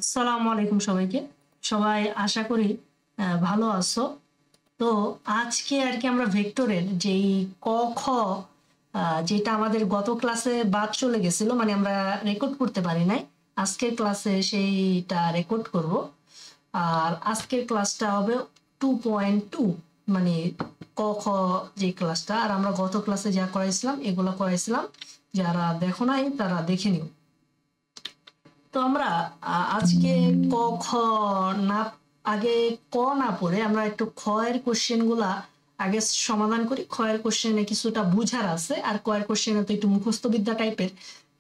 আসসালামু আলাইকুম সবাইকে। সবাই আশা করি ভালো আছো। তো আজকে আর কি আমরা ভেক্টরের যেই ক খ যেটা আমাদের গত ক্লাসে বাদ চলে গেছিল, মানে আমরা রেকর্ড করতে পারি নাই, আজকের ক্লাসে সেইটা রেকর্ড করব। আর আজকের ক্লাসটা হবে 2.2, মানে ক খ যে ক্লাসটা। আর আমরা গত ক্লাসে যা করাইছিলাম এগুলো করাইছিলাম, যারা দেখো নাই তারা দেখে নিও। তো আমরা আজকে ক খ না, আগে ক না পড়ে আমরা একটু খ এর কোশ্চেন গুলা আগে সমাধান করি। খ এর কোশ্চেনে কিছুটা বুঝার আছে, আর ক এর কোশ্চেনে তো একটু মুখস্থ বিদ্যা টাইপের,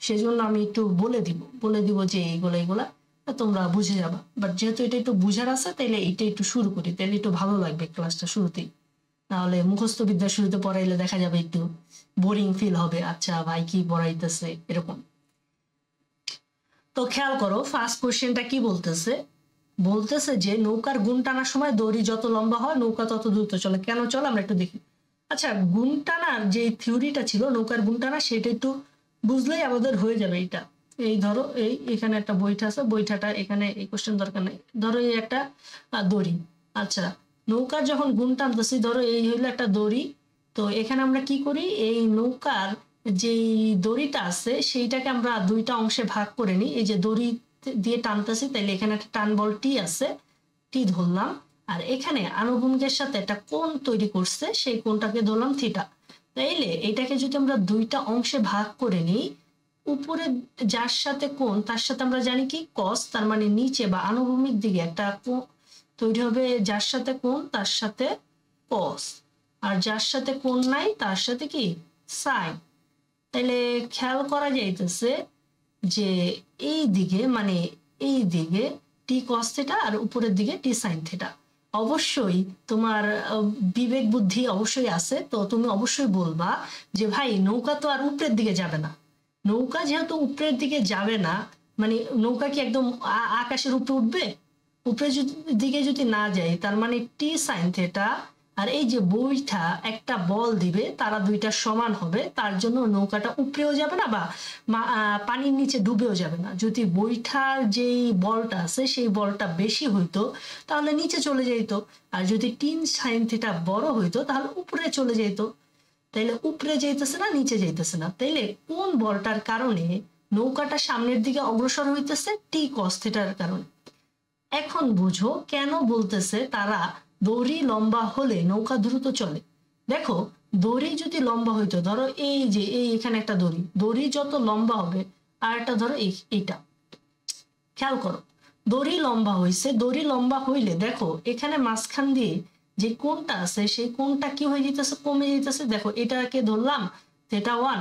সেজন্য আমি একটু বলে দিব যে এইগুলা তোমরা বুঝে যাবা। বাট যেহেতু এটা একটু বুঝার আছে, তাইলে এটা একটু শুরু করি, তাইলে একটু ভালো লাগবে ক্লাসটা শুরুতেই। নাহলে মুখস্থ বিদ্যা শুরুতে পড়াইলে দেখা যাবে একটু বোরিং ফিল হবে, আচ্ছা ভাই কি পড়াইতেছে এরকম। তো খেয়াল করো, ফার্স্ট কোশ্চেনটা কি বলতেছে যে নৌকার গুণ টানার সময় দড়ি যত লম্বা হয় নৌকা তত দ্রুত চলে। কেন চলে আমরা একটু দেখি। আচ্ছা, গুণ টানার যে থিওরিটা ছিল নৌকার গুণ টানা, সেটা একটু বুঝলেই আমাদের হয়ে যাবে। এটা এই ধরো, এখানে একটা বৈঠা আছে, বৈঠাটা এখানে, এই কোশ্চেন দরকার নেই। ধরো এই একটা দড়ি। আচ্ছা, নৌকার যখন গুণ টানতেছি, ধরো এই হইলো একটা দড়ি। তো এখানে আমরা কি করি, এই নৌকার যেই দড়িটা আছে সেইটাকে আমরা দুইটা অংশে ভাগ করে নিই। এই যে দড়ি দিয়ে টানতেছি, তাইলে এখানে একটা টান বল টি আছে, টি ধরলাম। আর এখানে আনুভূমিকের সাথে একটা কোণ তৈরি করছে, সেই কোণটাকে ধরলাম থিটা। তাইলে এটাকে যদি আমরা দুইটা অংশে ভাগ করে নিই, উপরে যার সাথে কোণ তার সাথে আমরা জানি কি কস, তার মানে নিচে বা আনুভূমিক দিকে একটা তৈরি হবে, যার সাথে কোণ তার সাথে কস, আর যার সাথে কোণ নাই তার সাথে কি সাইন। তাইলে খেয়াল করা যাইতেছে যে এই দিকে, মানে এই দিকে টি কস থিটা আর উপরের দিকে টি সাইন থিটা। অবশ্যই তোমার বিবেক বুদ্ধি অবশ্যই আছে, তো তুমি অবশ্যই বলবা যে ভাই নৌকা তো আর উপরের দিকে যাবে না। নৌকা যেহেতু উপরের দিকে যাবে না, মানে নৌকা কি একদম আকাশের উপরে উঠবে? উপরের দিকে যদি না যায়, তার মানে টি সাইন থিটা আর এই যে বইটা একটা বল দিবে, তারা দুইটা সমান হবে, তার জন্য নৌকাটা উপরেও যাবে না বা পানির নিচে ডুবেও যাবে না। যদি বইটার যেই বলটা আছে সেই বলটা বেশি হইতো তাহলে নিচে চলে যেত, আর যদি টিন সাইন থিটা বড় হইতো তাহলে উপরে চলে যেত। তাইলে উপরে যাইতেছে না, নিচে যাইতেছে না। তাইলে কোন বলটার কারণে নৌকাটা সামনের দিকে অগ্রসর হইতেছে? টি কস থিটার কারণে। এখন বুঝো কেন বলতেছে তারা দড়ি লম্বা হলে নৌকা দ্রুত চলে। দেখো, দড়ি যদি লম্বা হইতো, ধরো এই যে এখানে একটা দড়ি যত লম্বা হবে, আর একটা ধরো এইটা, খেয়াল করো, দড়ি লম্বা হইছে, দড়ি লম্বা হইলে দেখো এখানে মাঝখান দিয়ে যে কোণটা আছে সেই কোণটা কি হয়ে যেতেছে, কমে যেতেছে। দেখো এটাকে ধরলাম থিটা 1,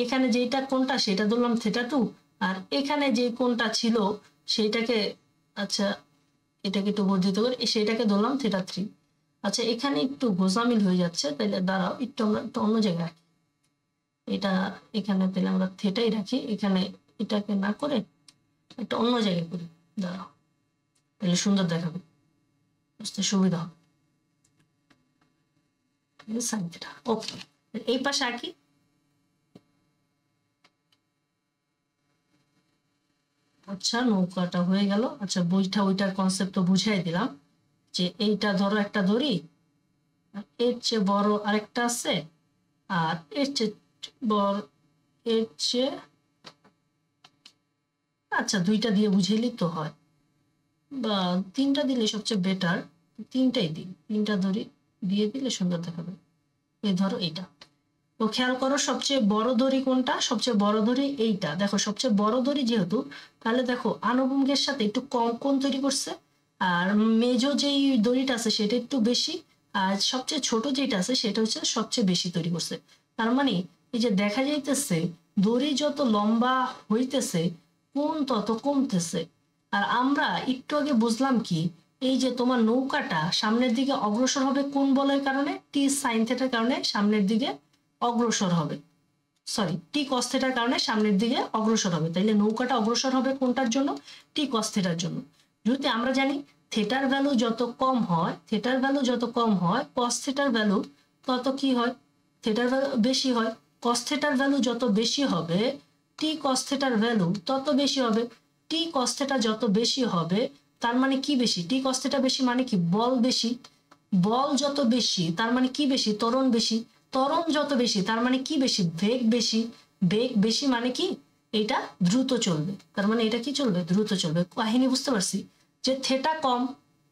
এখানে যেটা কোণটা সেটা ধরলাম থিটা 2, আর এখানে যে কোণটা ছিল সেইটাকে, আচ্ছা এটাকে একটু বর্ধিত করে সেটাকে ধরলাম থিটা 3। আচ্ছা এখানে একটু গোজামিল হয়ে যাচ্ছে, তাইলে দাঁড়াও একটু আমরা একটু অন্য জায়গায় রাখি। এটা এখানে তাহলে আমরা থিটাই রাখি, এখানে এটাকে না করে একটা অন্য জায়গায় করি। দাঁড়াও, তাহলে সুন্দর দেখাবে, বুঝতে সুবিধা হবে। সাইন থিটা, ওকে। এই পাশে আঁকি। আচ্ছা নৌকাটা হয়ে গেল। আচ্ছা বইটা ওইটার কনসেপ্ট তো বুঝাই দিলাম, যে এইটা ধরো একটা দড়ি, এর চেয়ে বড় আরেকটা আছে, আর এর চেয়ে বড়, এর চেয়ে, আচ্ছা দুইটা দিয়ে বুঝাইলে তো হয়, বা তিনটা দিলে সবচেয়ে বেটার। তিনটাই দিই, তিনটা দড়ি দিয়ে দিলে সুন্দর দেখাবে। এই ধরো এইটা। তো খেয়াল করো সবচেয়ে বড় দড়ি কোনটা? সবচেয়ে বড় দড়ি এইটা। দেখো সবচেয়ে বড় দড়ি যেহেতু, তাহলে দেখো আনুভূমিকের সাথে একটু কম কোণ তৈরি করছে, আর মেজো যেই দড়িটা আছে সেটা একটু বেশি, আর সবচেয়ে ছোট যেটা আছে সেটা হচ্ছে সবচেয়ে বেশি তৈরি করছে। তার মানে এই যে দেখা যাইতেছে দড়ি যত লম্বা হইতেছে কোণ তত কমতেছে। আর আমরা একটু আগে বুঝলাম কি, এই যে তোমার নৌকাটা সামনের দিকে অগ্রসর হবে কোন বলের কারণে? টি সাইন থিটার কারণে সামনের দিকে অগ্রসর হবে, সরি টি কস থিটার কারণে সামনের দিকে অগ্রসর হবে। তাইলে নৌকাটা অগ্রসর হবে কোনটার জন্য? টি কস থিটার জন্য। যদি আমরা জানি থিটার ভ্যালু যত কম হয়, থিটার ভ্যালু যত কম হয় কস থিটার ভ্যালু তত কি হয়? থিটার ভ্যালু বেশি হয়। কস থিটার ভ্যালু যত বেশি হবে টি কস থিটার ভ্যালু তত বেশি হবে। টি কস থিটা যত বেশি হবে তার মানে কি বেশি, টি কস থিটা বেশি মানে কি বল বেশি, বল যত বেশি তার মানে কি বেশি ত্বরণ বেশি, ত্বরণ যত বেশি তার মানে কি বেশি বেগ বেশি, বেগ বেশি মানে কি এটা দ্রুত চলবে, তার মানে এটা কি চলবে দ্রুত চলবে। কাহিনী বুঝতে পারছি যে থেটা কম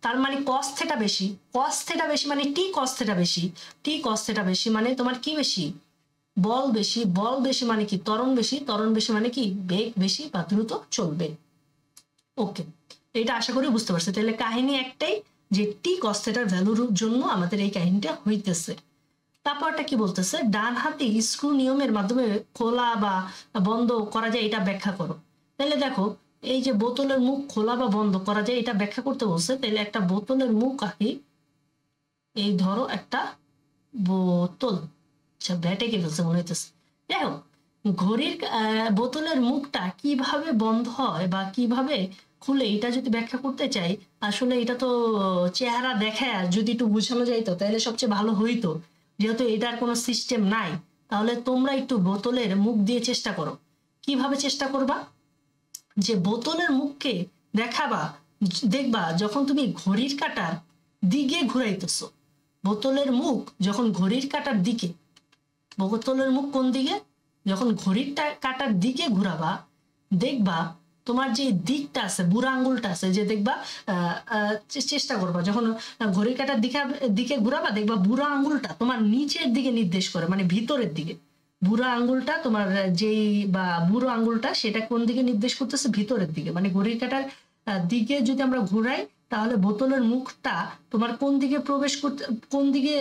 তার মানে কস থেটা বেশি, কস থেটা বেশি মানে টি কস থেটা বেশি, টি কস থেটা বেশি মানে তোমার কি বেশি বল বেশি, বল বেশি মানে কি ত্বরণ বেশি, ত্বরণ বেশি মানে কি বেগ বেশি বা দ্রুত চলবে। ওকে, এটা আশা করি বুঝতে পারছি। তাহলে কাহিনী একটাই যে টি কস থেটার ভ্যালুর জন্য আমাদের এই কাহিনীটা হইতেছে। তারপরটা কি বলতেছে, ডান হাতে স্ক্রু নিয়মের মাধ্যমে খোলা বা বন্ধ করা যায় এটা ব্যাখ্যা করো। তাহলে দেখো এই যে বোতলের মুখ খোলা বা বন্ধ করা যায় এটা ব্যাখ্যা করতে বলছে। তাহলে একটা বোতলের মুখ আঁকি, এই ধরো একটা বোতল, আচ্ছা ব্যাটে কে ফেলছে মনে হইতেছে। দেখো ঘড়ির বোতলের মুখটা কিভাবে বন্ধ হয় বা কিভাবে খুলে এটা যদি ব্যাখ্যা করতে চাই, আসলে এটা তো চেহারা দেখায় যদি একটু বোঝানো যাইতো তাহলে সবচেয়ে ভালো হইতো। যেহেতু এটার কোনো সিস্টেম নাই, তাহলে তোমরা একটু বোতলের মুখ দিয়ে চেষ্টা করো। কিভাবে চেষ্টা করবা, যে বোতলের মুখকে দেখাবা, দেখবা যখন তুমি ঘড়ির কাঁটার দিকে ঘুরাইতেছো, বোতলের মুখ যখন ঘড়ির কাঁটার দিকে, বোতলের মুখ কোন দিকে, যখন ঘড়ির কাঁটার দিকে ঘুরাবা দেখবা তোমার যে দিকটা আছে বুড়া আঙ্গুলটা আছে, যে দেখবা চেষ্টা করবা যখন ঘড়ির কাঁটার দিকে ঘুরাবা দেখবা বুড়া আঙ্গুলটা তোমার নিচের দিকে নির্দেশ করে, মানে ভিতরের দিকে। বুড়া আঙ্গুলটা তোমার যেই বা বুড়ো আঙ্গুলটা সেটা কোন দিকে নির্দেশ করতেছে, ভিতরের দিকে। মানে ঘড়ির কাঁটার দিকে যদি আমরা ঘুরাই তাহলে বোতলের মুখটা তোমার কোন দিকে প্রবেশ করতে, কোন দিকে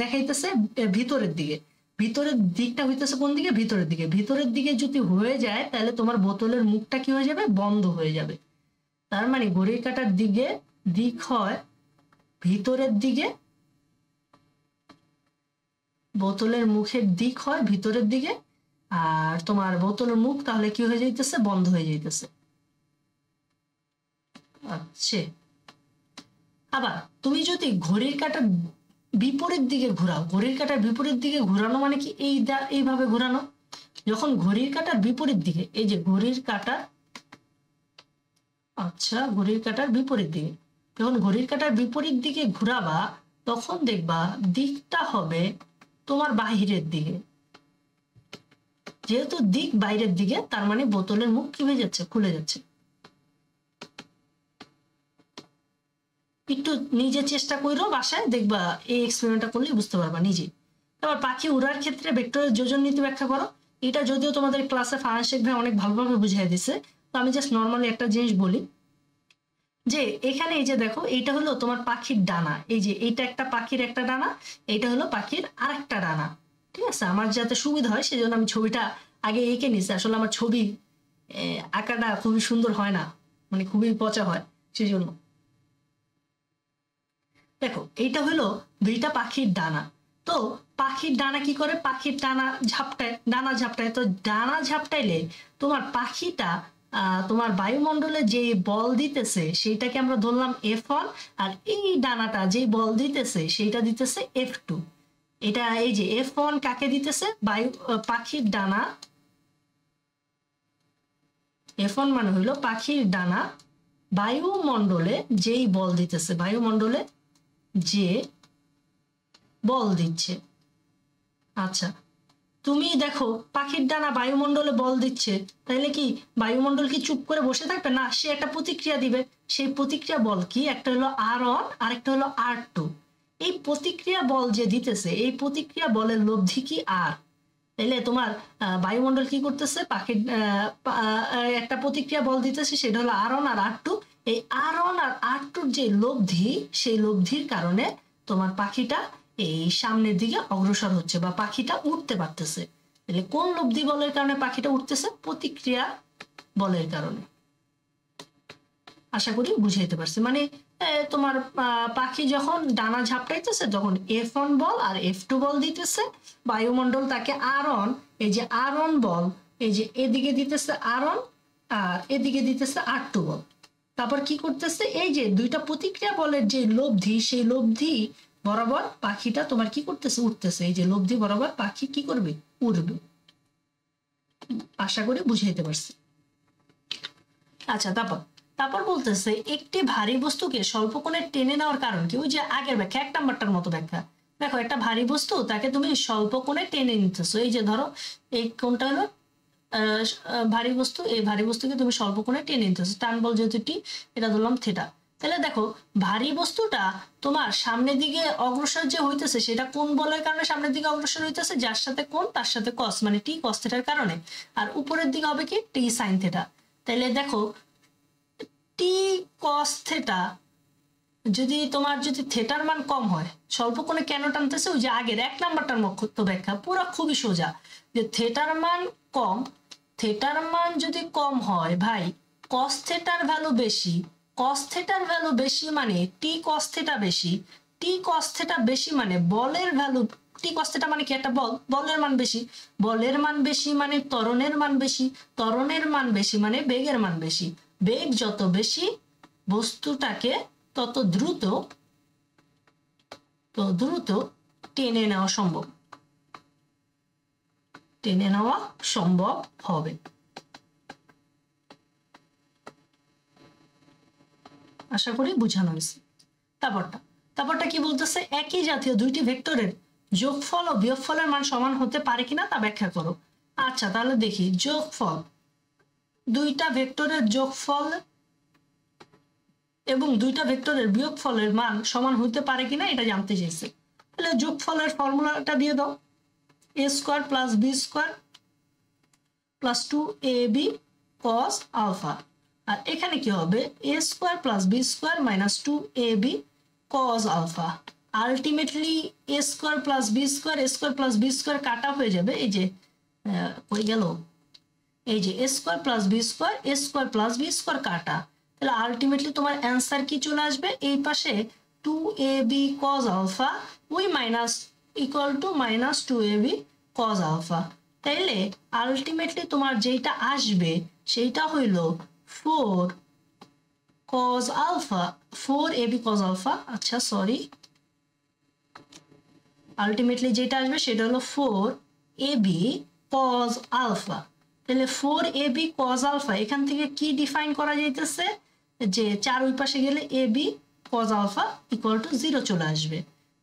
দেখাইতেছে, ভিতরের দিকে। ভিতরের দিকটা হইতেছে কোন দিকে, ভিতরের দিকে। ভিতরের দিকে যদি হয়ে যায় তাহলে তোমার বোতলের মুখটা কি হয়ে যাবে, বন্ধ হয়ে যাবে। তার মানে ঘড়ির কাঁটার দিকে দিক হয় ভিতরের দিকে, বোতলের মুখের দিক হয় ভিতরের দিকে, আর তোমার বোতলের মুখ তাহলে কি হয়ে যাইতেছে, বন্ধ হয়ে যাইতেছে। আচ্ছা, আবার তুমি যদি ঘড়ির কাঁটার বিপরীত দিকে ঘোরাও, ঘড়ির কাঁটার বিপরীত দিকে ঘোরানো মানে কি এইভাবে ঘোরানো। যখন ঘড়ির কাঁটার বিপরীত দিকে, এই যে ঘড়ির কাঁটা, আচ্ছা ঘড়ির কাঁটার বিপরীত দিকে, যখন ঘড়ির কাঁটার বিপরীত দিকে ঘোরাবা তখন দেখবা দিকটা হবে তোমার বাহিরের দিকে। যেহেতু দিক বাইরের দিকে তার মানে বোতলের মুখ কি হয়ে যাচ্ছে, খুলে যাচ্ছে। একটু নিজে চেষ্টা করো বাসায়, দেখবা এই এক্সপেরিমেন্টটা করলে বুঝতে পারবা নিজে। তারপর পাখি উড়ার ক্ষেত্রে ভেক্টরের যোজন নীতি ব্যাখ্যা করো। এটা যদিও তোমাদের ক্লাসে ফারাশেক ভাই অনেক ভালোভাবে বুঝিয়ে দিছে, তো আমি জাস্ট নর্মালি একটা জিনিস বলি যে এখানে এই যে দেখো এইটা হলো তোমার পাখির ডানা, এই যে এইটা একটা পাখির একটা ডানা, এইটা হলো পাখির আরেকটা ডানা। ঠিক আছে, আমার যাতে সুবিধা হয় সেজন্য আমি ছবিটা আগে এঁকে নিছি। আসলে আমার ছবি আঁকাটা খুবই সুন্দর হয় না, মানে খুবই পচা হয়, সেই জন্য। দেখো এইটা হলো দুইটা পাখির ডানা। তো পাখির ডানা কি করে, পাখির ডানা ঝাপটায়, ডানা ঝাপটায়। তো ডানা ঝাপটাইলে তোমার পাখিটা তোমার বায়ুমণ্ডলে যে বল দিতেছে সেইটাকে আমরা ধরলাম F1, আর এই ডানাটা যে বল দিতেছে সেইটা দিতেছে F2। এটা এই যে F1 কাকে দিতেছে, পাখির ডানা। F1 মানে হইলো পাখির ডানা বায়ুমণ্ডলে যেই বল দিতেছে, বায়ুমণ্ডলে যে বল দিচ্ছে। আচ্ছা, তুমি দেখো পাখির ডানা বায়ুমণ্ডলে বল দিচ্ছে, তাহলে কি বায়ুমণ্ডল কি চুপ করে বসে থাকবে না, সে একটা প্রতিক্রিয়া দিবে। সেই প্রতিক্রিয়া বল কি, একটা হলো R1 আর একটা হলো R2। এই প্রতিক্রিয়া বল যে দিতেছে, এই প্রতিক্রিয়া বলের লব্ধি কি আর। তাইলে তোমার বায়ুমণ্ডল কি করতেছে, পাখির একটা প্রতিক্রিয়া বল দিতেছে, সেটা হলো R1 আর R2। এই R1 আর R2 যে লব্ধি, সেই লব্ধির কারণে তোমার পাখিটা এই সামনের দিকে অগ্রসর হচ্ছে বা পাখিটা উঠতে পারতেছে। তাহলে কোন লব্ধি বলের কারণে পাখিটা উঠতেছে, প্রতিক্রিয়া বলের কারণে। আশা করি বুঝাইতে পারছি। মানে তোমার পাখি যখন ডানা ঝাপটাইতেছে তখন F1 বল আর F2 বল দিতেছে, বায়ুমণ্ডল তাকে R1, এই যে R1 বল এই যে এদিকে দিতেছে R1 আর এদিকে দিতেছে R2 বল। তারপর কি করতেছে, এই যে দুইটা প্রতিক্রিয়া বলের যে লব্ধি, সেই লব্ধি বরাবর পাখিটা তোমার কি করতেছে, উঠতেছে। এই যে লব্ধি বরাবর পাখি কি করবে, উঠবে। আশা করি বুঝাইতে পারছি। আচ্ছা, তারপর তারপর বলতেছে একটি ভারী বস্তুকে স্বল্প কোণে টেনে নেওয়ার কারণ কি? ওই যে আগের ব্যাখ্যা, 1 নাম্বারটার মতো ব্যাখ্যা। দেখো, একটা ভারী বস্তু, তাকে তুমি স্বল্প কোণে টেনে নিতেছো। এই যে ধরো এই কোণটা হলো ভারী বস্তু, এই ভারী বস্তুকে তুমি স্বল্প কোণে টেনে নিতেছো, টান বল যেহেতু টি, এটা ধরলাম থিটা। তাহলে দেখো, ভারী বস্তুটা তোমার সামনের দিকে অগ্রসর যে হইতেছে, সেটা কোন বলের কারণে সামনের দিকে অগ্রসর হইতেছে? যার সাথে কোণ তার সাথে কস, মানে টি কস থিটার কারণে। আর উপরের দিকে হবে কি? টি সাইন থিটা। তাহলে দেখো, টি কস থিটা যদি তোমার যদি থিটার মান কম হয়, স্বল্প কোণে কেন টানতেছে? ওই যে আগের 1 নাম্বারটার মুখ্যত্ব ব্যাখ্যা, পুরো খুবই সোজা, যে থিটার মান কম, থিটার মান যদি কম হয় ভাই, কস থিটার ভ্যালু বেশি, কস থিটার ভ্যালু বেশি মানে টি কস থিটা বেশি, টি কস থিটা বেশি মানে বলের ভ্যালু, টি কস থিটা মানে কি? একটা বল, বলের মান বেশি, বলের মান বেশি মানে ত্বরণের মান বেশি, ত্বরণের মান বেশি মানে বেগের মান বেশি, বেগ যত বেশি বস্তুটাকে তত দ্রুত টেনে নেওয়া সম্ভব, টেনে নেওয়া সম্ভব হবে। আশা করি বোঝানো হয়েছে। তারপরটা কি বলতেছে? একই জাতীয় দুইটি ভেক্টরের যোগফল ও বিয়োগফলের মান সমান হতে পারে কিনা তা ব্যাখ্যা করো। আচ্ছা, তাহলে দেখি, যোগফল, দুইটা ভেক্টরের যোগফল এবং দুইটা ভেক্টরের বিয়োগফলের মান সমান হতে পারে কিনা এটা জানতে চেয়েছে। তাহলে যোগফলের ফর্মুলাটা দিয়ে দাও, a square plus B square plus 2ab cos alpha. আর এখানে কি হবে? a square plus B square minus 2ab cos alpha. Ultimately a square plus B square, a square plus B square কাটা হয়ে যাবে, এই যে হয়ে গেল, এই যে a square plus B square, a square plus B square কাটা। তাহলে আলটিমেটলি তোমার অ্যান্সার কি চলে আসবে? এই পাশে 2ab cos আলফা ওই minus equal to minus 2ab cos alpha. তাইলে আলটিমেটলি তোমার যেটা আসবে সেইটা হইল 4 cos alpha, 4ab cos alpha. আচ্ছা সরি, আলটিমেটলি যেটা আসবে সেটা হলো 4ab cos আলফা। তাহলে 4ab cos আলফা এখান থেকে কি ডিফাইন করা যাইতেছে? যে 4 ওই পাশে গেলে ab cos alpha equal to 0 চলে আসবে।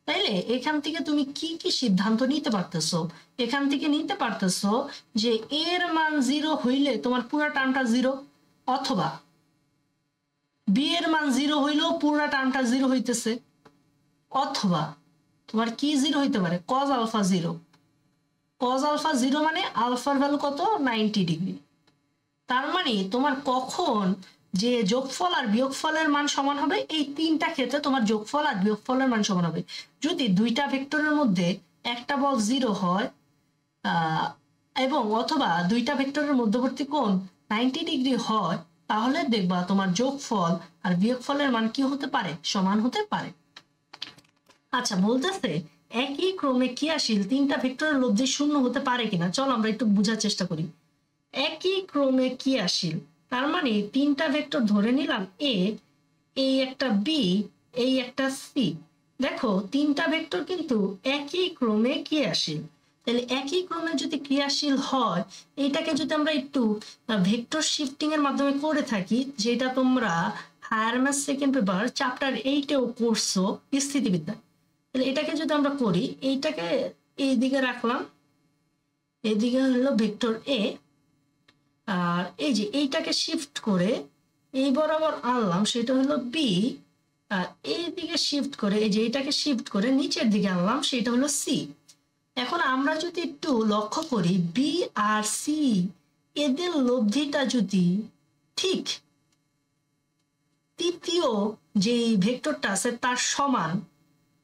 তাইলে এখান থেকে তুমি কি কি সিদ্ধান্ত নিতে পারতেছো? এখান থেকে নিতে পারতেছো যে এর মান 0 হইলে তোমার পুরো টার্মটা 0, অথবা বি এর মান 0 হইলেও পুরো টার্মটা 0 হইতেছে, অথবা তোমার কি 0 হইতে পারে? cos আলফা 0, cos আলফা 0 মানে আলফার ভ্যালু কত? 90 ডিগ্রি। তার মানে তোমার কখন যে যোগফল আর বিয়োগফলের মান সমান হবে? এই তিনটা ক্ষেত্রে তোমার যোগফল আর বিয়োগফলের মান সমান হবে। যদি দুইটা ভেক্টরের মধ্যে একটা বল 0 হয় এবং অথবা দুইটা ভেক্টরের মধ্যবর্তী কোণ 90 ডিগ্রি হয়, তাহলে দেখবা তোমার যোগফল আর বিয়োগফলের মান কি হতে পারে? সমান হতে পারে। আচ্ছা, বলতেছে একই ক্রমে ক্রিয়াশীল তিনটা ভেক্টরের লব্ধি শূন্য হতে পারে কিনা। চলো আমরা একটু বোঝার চেষ্টা করি। একই ক্রমে ক্রিয়াশীল, তার মানে তিনটা ভেক্টর ধরে নিলাম এ, এই একটা বি, এই একটা সি। দেখো, তিনটা ভেক্টর কিন্তু একই ক্রমে ক্রিয়াশীল। তাহলে একই ক্রমে যদি ক্রিয়াশীল হয়, এইটাকে যদি আমরা একটু ভেক্টর শিফটিং এর মাধ্যমে করে থাকি, যেটা তোমরা higher math second paper chapter 8-এও করছো স্থিতিবিদ্যা। তাহলে এটাকে যদি আমরা করি, এইটাকে এইদিকে রাখলাম, এইদিকে হলো ভেক্টর এ, আর এই যে এইটাকে শিফট করে এই বরাবর আনলাম, সেটা হলো বি, আর এইদিকে শিফট করে এই যে এইটাকে শিফট করে নিচের দিকে আনলাম, সেটা হলো সি। এখন আমরা যদি একটু লক্ষ্য করি, বি আর সি এদের লব্ধিটা যদি ঠিক তৃতীয় যে ভেক্টরটা আছে তার সমান,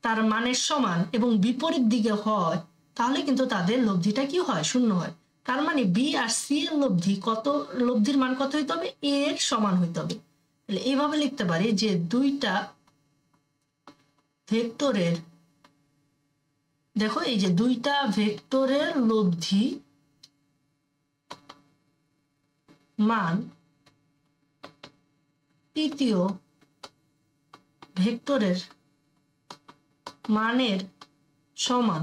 তার মানের সমান এবং বিপরীত দিকে হয়, তাহলে কিন্তু তাদের লব্ধিটা কি হয়? শূন্য হয়। তার মানে বি আর সি এর লব্ধি কত, লব্ধির মান কত হইতে হবে? এ এর সমান হইতে হবে। তাহলে এইভাবে লিখতে পারি যে দুইটা ভেক্টরের, দেখো এই যে দুইটা ভেক্টরের লব্ধি মান তৃতীয় ভেক্টরের মানের সমান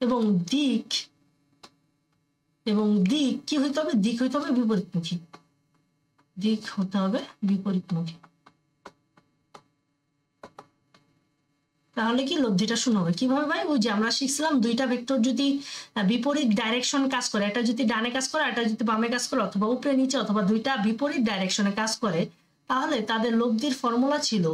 এবং দিক কি হইতে হবে? দিক হইতে হবে বিপরীতমুখী। দিক হতে হবে বিপরীতমুখী, তাহলে কি লব্ধিটা শূন্য হবে। কিভাবে ভাই? ওই যে আমরা শিখছিলাম দুইটা ভেক্টর যদি বিপরীত ডাইরেকশন কাজ করে, একটা যদি ডানে কাজ করে একটা যদি বামে কাজ করে, অথবা উপরে নিচে, অথবা দুইটা বিপরীত ডাইরেকশনে কাজ করে, তাহলে তাদের লব্ধির ফর্মুলা ছিল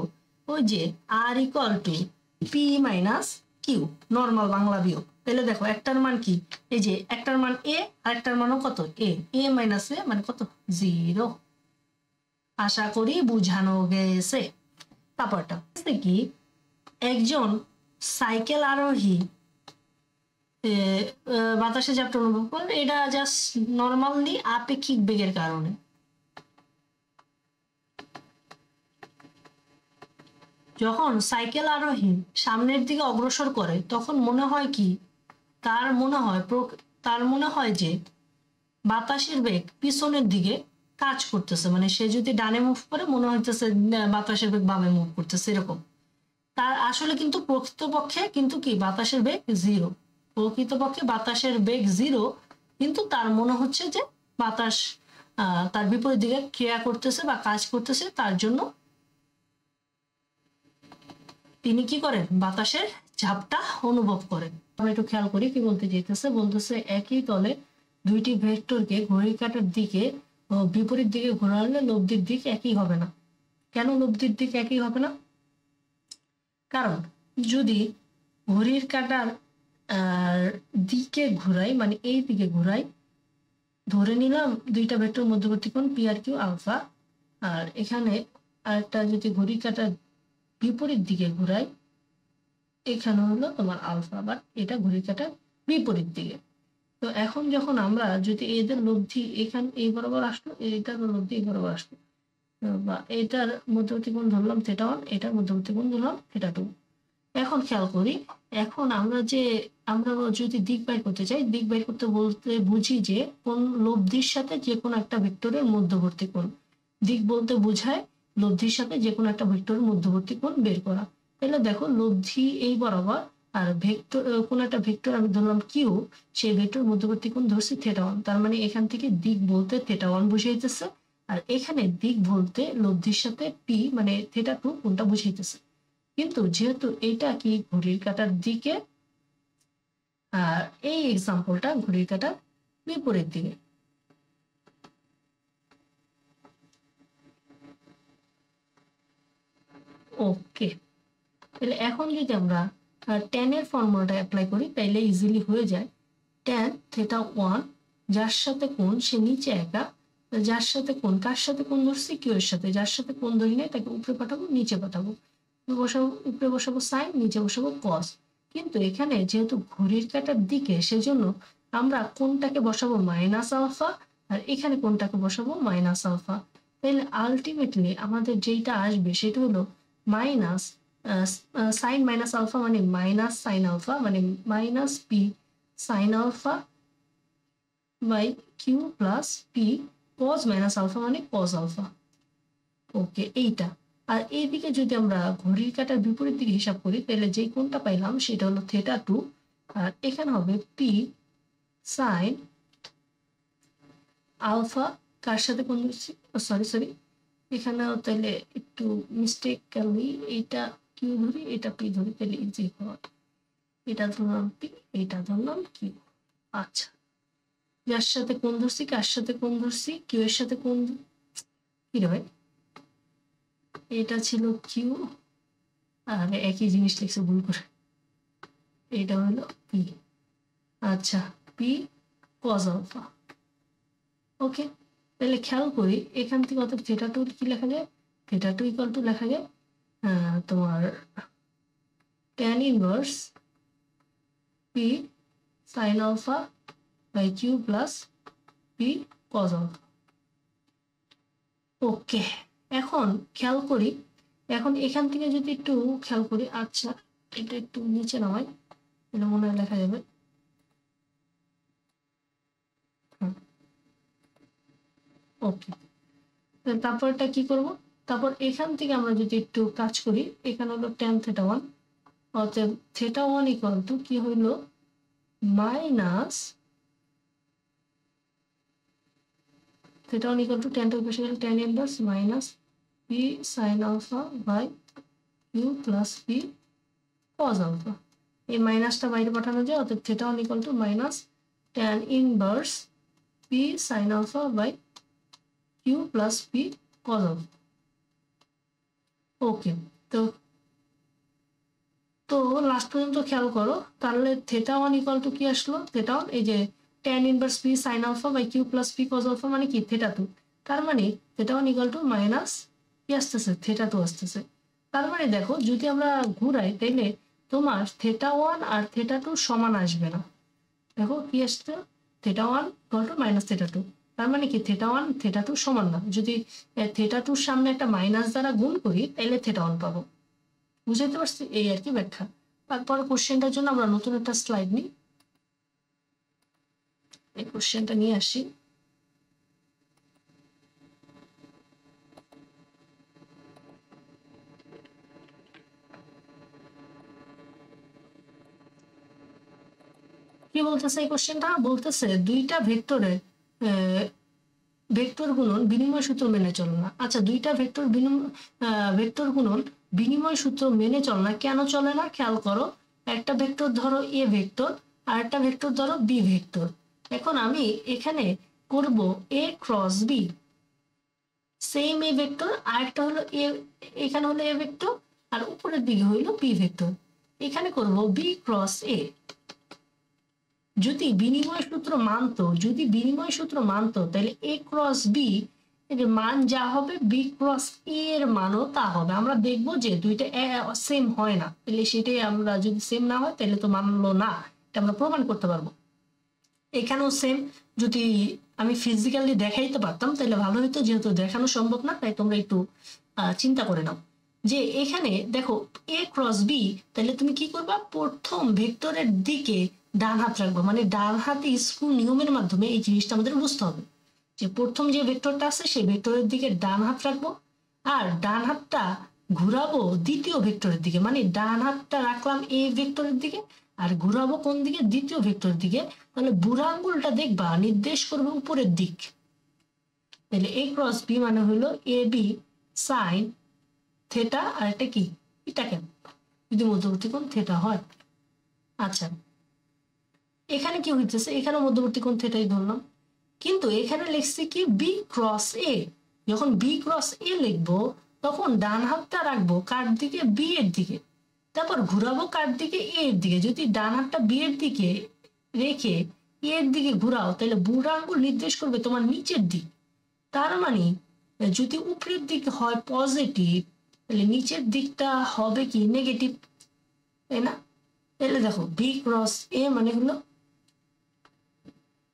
ওই যে R equal to P minus Q, normal Bangla বিয়োগ। তাহলে দেখো একটার মান কি, এই যে একটার মান এ আর একটার মানও কত এ, এ মাইনাস এ মানে কত 0। আশা করি বুঝানো গেছে। তারপরটা কি, একজন সাইকেল আরোহী বাতাসে চাপটা অনুভব করেন, এটা জাস্ট নর্মালি আপেক্ষিক বেগের কারণে। যখন সাইকেল আরোহী সামনের দিকে অগ্রসর করে তখন মনে হয় কি, তার মনে হয় যে বাতাসের বেগ পিছনের দিকে কাজ করতেছে, মানে সে যদি ডানে মুভ করে মনে হইতেছে বাতাসের বেগ বামে মুভ করতেছে এরকম। তার আসলে কিন্তু প্রকৃতপক্ষে কিন্তু কি বাতাসের বেগ 0, প্রকৃতপক্ষে বাতাসের বেগ 0, কিন্তু তার মনে হচ্ছে যে বাতাস তার বিপরীত দিকে ক্রিয়া করতেছে বা কাজ করতেছে, তার জন্য তিনি কি করেন, বাতাসের ঝাপটা অনুভব করেন। আমরা একটু খেয়াল করি কি বলতে চাইতেছে, বলতেছে একই তলে দুইটি ভেক্টরকে ঘড়ির কাঁটার দিকে বিপরীত দিকে ঘোরালে লব্ধির দিক একই হবে না। কেন লব্ধির দিক একই হবে না? কারণ যদি ঘড়ির কাঁটার দিকে ঘুরাই, মানে এই দিকে ঘুরাই, ধরে নিলাম দুইটা ভেক্টর মধ্যবর্তী কোণ পি আর কিউ আলফা, আর এখানে আরেকটা যদি ঘড়ির কাঁটার বিপরীত দিকে ঘুরাই, এখানে হলো তোমার আলফা, বা এটা ঘড়ির কাঁটার বিপরীত দিকে। তো এখন যখন আমরা যদি এদের লব্ধি এখানে এই বরাবর আসলো, এটার লব্ধি এই বরাবর আসলো, বা এটার মধ্যবর্তী কোণ ধরলাম θ1, এটার মধ্যবর্তী কোণ ধরলাম θ2। এখন খেয়াল করি, এখন আমরা যদি দিক বাইর করতে চাই, দিক বাইর করতে বলতে বুঝি যে কোন লব্ধির সাথে যে কোনো একটা ভেক্টরের মধ্যবর্তী কোণ। দিক বলতে বোঝায় লব্ধির সাথে যে কোনো একটা ভেক্টরের মধ্যবর্তী কোণ বের করা। তাহলে দেখো লব্ধি এই বরাবর, আর ভেক্টর কোন একটা ভেক্টর আমি ধরলাম কিউ, সেই ভেক্টর মধ্যবর্তী কোণ ধরছি θ1, তার মানে এখান থেকে দিক বলতে θ1 বুঝাইতেছে, আর এখানে দিক বলতে লব্ধির সাথে পি মানে θ2 কোনটা বুঝাইতেছে। কিন্তু যেহেতু এটা কি ঘড়ির কাঁটার দিকে, আর এই এক্সাম্পলটা ঘড়ির কাঁটার বিপরীত দিকে, ওকে। তাহলে এখন যদি আমরা tan এর ফর্মুলাটা অ্যাপ্লাই করি তাইলে ইজিলি হয়ে যায়। tan θ1 যার সাথে কোণ সে নিচে একা, যার সাথে কোণ, কার সাথে কোণ ধরছি, কিউ এর সাথে, যার সাথে কোণ ধরি নাই তাকে উপরে পাঠাবো নিচে পাঠাবো, উপরে বসাবো সাইন, নিচে বসাবো কস। কিন্তু এখানে যেহেতু ঘড়ির কাঁটার দিকে, সেজন্য আমরা কোনটাকে বসাবো মাইনাস আলফা, আর এখানে কোনটাকে বসাবো মাইনাস আলফা। তাহলে আলটিমেটলি আমাদের যেটা আসবে সেটা হলো মাইনাস সাইন মাইনাস আলফা মানে মাইনাস সাইন আলফা, মানে minus P sine alpha by Q plus P cos minus alpha মানে কস আলফা। ওকে, এইটা। আর এইদিকে যদি আমরা ঘড়ির কাঁটার বিপরীত দিকে হিসাব করি তাহলে যে কোণটা পাইলাম সেটা হলো θ2, আর এখানে হবে পি সাইন আলফা, কার সাথে কোণ ধরছি, সরি এখানেও তাহলে একটু মিস্টেকালি এইটা কিউ ধরি এটা পি ধরি, তাহলে ইজি হয়। এটা ধরলাম পি, এটা ধরলাম কিউ। আচ্ছা, যার সাথে কোণ ধরছি, কার সাথে কোণ ধরছি, কিউ এর সাথে কোণ, কি রে ভাই, এটা ছিল কিউ, আর একই জিনিস লিখছে ভুল করে, এটা হলো পি। আচ্ছা, পি কজ আলফা। ওকে, তাহলে খেয়াল করি এখান থেকে অত θ2 কি লেখা যায়, θ2 ইকুয়াল টু লেখা যায় তোমার tan inverse P sine alpha by Q plus P cos alpha. Okay, এখন খেয়াল করি, এখন এখান থেকে যদি একটু খেয়াল করি, আচ্ছা এটা একটু নিচে নামাই, এটা মনে হয় লেখা যাবে। ওকে, তারপরটা কি করব, তারপর এখান থেকে আমরা যদি একটু কাজ করি, এখানে হলো tan θ1, অতএব θ1 ইকুয়াল টু কি হইলো minus theta 1 equal to tan to the partial tan inverse minus p sin alpha by q plus p cos alpha. এই মাইনাসটা বাইরে পাঠানো যায়, অর্থাৎ theta 1 equal to minus tan inverse p sin alpha by q plus p cos alpha. ওকে, তো তো last পর্যন্ত খেয়াল করো, তাহলে theta 1 equal to কি আসলো? theta 1 এই যে tan inverse p sin alpha by q plus p cos alpha মানে কি theta 2, তার মানে theta 1 equal to minus কি আসতেছে theta 2 আসতেছে। তার মানে দেখো যদি আমরা ঘুরাই তাইলে তোমার theta 1 আর theta 2 সমান আসবে না। দেখো কি আসছে theta 1 equal to minus theta 2, তার মানে কি theta 1 theta 2 সমান না। যদি theta 2 সামনে একটা মাইনাস দ্বারা গুণ করি তাহলে theta 1 পাবো। বুঝতে পারছি? এই আর কি ব্যাখ্যা। তারপর কোশ্চেনটার জন্য আমরা নতুন একটা স্লাইড নিই, এই কোশ্চেনটা নিয়ে আসি। কি বলতেছে এই কোশ্চেনটা? বলতেছে দুইটা ভেক্টরে ভেক্টর গুণন বিনিময় সূত্র মেনে চলে না। আচ্ছা, দুইটা ভেক্টর গুণন বিনিময় সূত্র মেনে চলে না, কেন চলে না? খেয়াল করো, একটা ভেক্টর ধরো এ ভেক্টর আর একটা ভেক্টর ধরো বি ভেক্টর। এখন আমি এখানে করব A cross B, same A vector, আর একটা হলো এ, এখানে হলো এ ভেক্টর আর উপরের দিকে হইলো বি ভেক্টর। এখানে করব বি ক্রস এ। যদি বিনিময় সূত্র মানতো তাহলে এ ক্রস বি এর মান যা হবে বি ক্রস এ এর মানও তা হবে। আমরা দেখবো যে দুইটা সেম হয় না, তাহলে সেটাই আমরা যদি সেম না হয় তাহলে তো মানলো না, এটা আমরা প্রমাণ করতে পারবো। এখানেও সেম, যদি আমি ফিজিক্যালি দেখাইতে পারতাম তাহলে ভালো হতো, যেহেতু দেখানো সম্ভব না তাই তোমরা একটু চিন্তা করে নাও যে এখানে দেখো এ ক্রস বি, তাহলে তুমি কি করবা? প্রথম ভেক্টরের দিকে ডান হাত রাখবো, মানে ডান হাতে স্ক্রু নিয়মের মাধ্যমে এই জিনিসটা আমাদের বুঝতে হবে যে প্রথম যে ভেক্টরটা আছে সেই ভেক্টরের দিকে ডান হাত রাখবো আর ডান হাতটা ঘুরাবো দ্বিতীয় ভেক্টরের দিকে, মানে ডান হাতটা রাখলাম এ ভেক্টরের দিকে আর ঘুরাবো কোন দিকে? দ্বিতীয় ভেক্টরের দিকে। তাহলে বুড়া আঙ্গুলটা দেখবা নির্দেশ করবে উপরের দিক। তাহলে এ ক্রস বি মানে হলো এ বি সাইন থেটা আর এটা কি এটা, কেন যদি মধ্যবর্তী কোণ থেটা হয়। আচ্ছা, এখানে কি হইতেছে? এখানে মধ্যবর্তী কোণ থেটাই ধরলাম, কিন্তু এখানে লিখছি কি বি ক্রস এ। যখন বি ক্রস এ লিখবো তখন ডান হাতটা রাখবো কার দিকে? বি এর দিকে, তারপর ঘুরাবো কার দিকে? এ এর দিকে। যদি ডান হাতটা বি এর দিকে রেখে এ এর দিকে ঘুরাও তাহলে বুড়া আঙ্গুল নির্দেশ করবে তোমার নিচের দিক। তার মানে যদি উপরের দিক হয় পজিটিভ তাহলে নিচের দিকটা হবে কি? নেগেটিভ, তাই না? তাহলে দেখো বি ক্রস এ মানে হলো,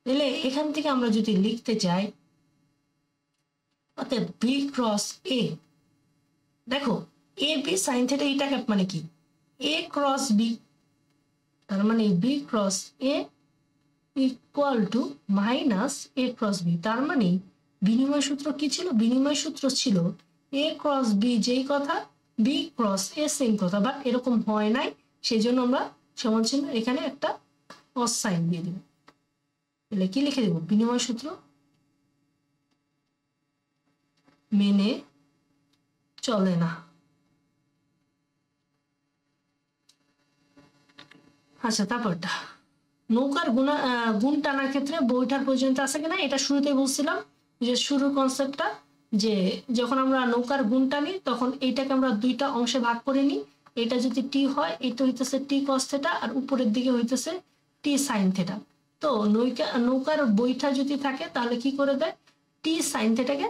তাহলে এখান থেকে আমরা যদি লিখতে চাই অতএব বি ক্রস এ, দেখো এ বি সাইন থেটা এটা মানে কি? এ ক্রস বি, তার মানে B cross A equal to minus A cross B. তার মানে বিনিময় সূত্র কি ছিল? বিনিময় সূত্র ছিল এ ক্রস বি যেই কথা, বি ক্রস এ সেম কথা, বাট এরকম হয় নাই, সেই জন্য আমরা সমান চিহ্ন এখানে একটা কস সাইন দিয়ে দেব। তাহলে কি লিখে দেব? বিনিময় সূত্র মেনে চলে না। আচ্ছা, তারপরটা নৌকার গুণ টানার ক্ষেত্রে বইটার পর্যন্ত আছে কিনা এটা শুরুতেই বলছিলাম, যে শুরুর কনসেপ্টটা যে যখন আমরা নৌকার গুণ টানি তখন এইটাকে আমরা দুইটা অংশে ভাগ করে নিই। এটা যদি টি হয় এটা হইতেছে টি কস থেটা আর উপরের দিকে হইতেছে টি সাইন থেটা। তো নৌকার বইটা যদি থাকে তাহলে কি করে দেয়? টি সাইন থেটাকে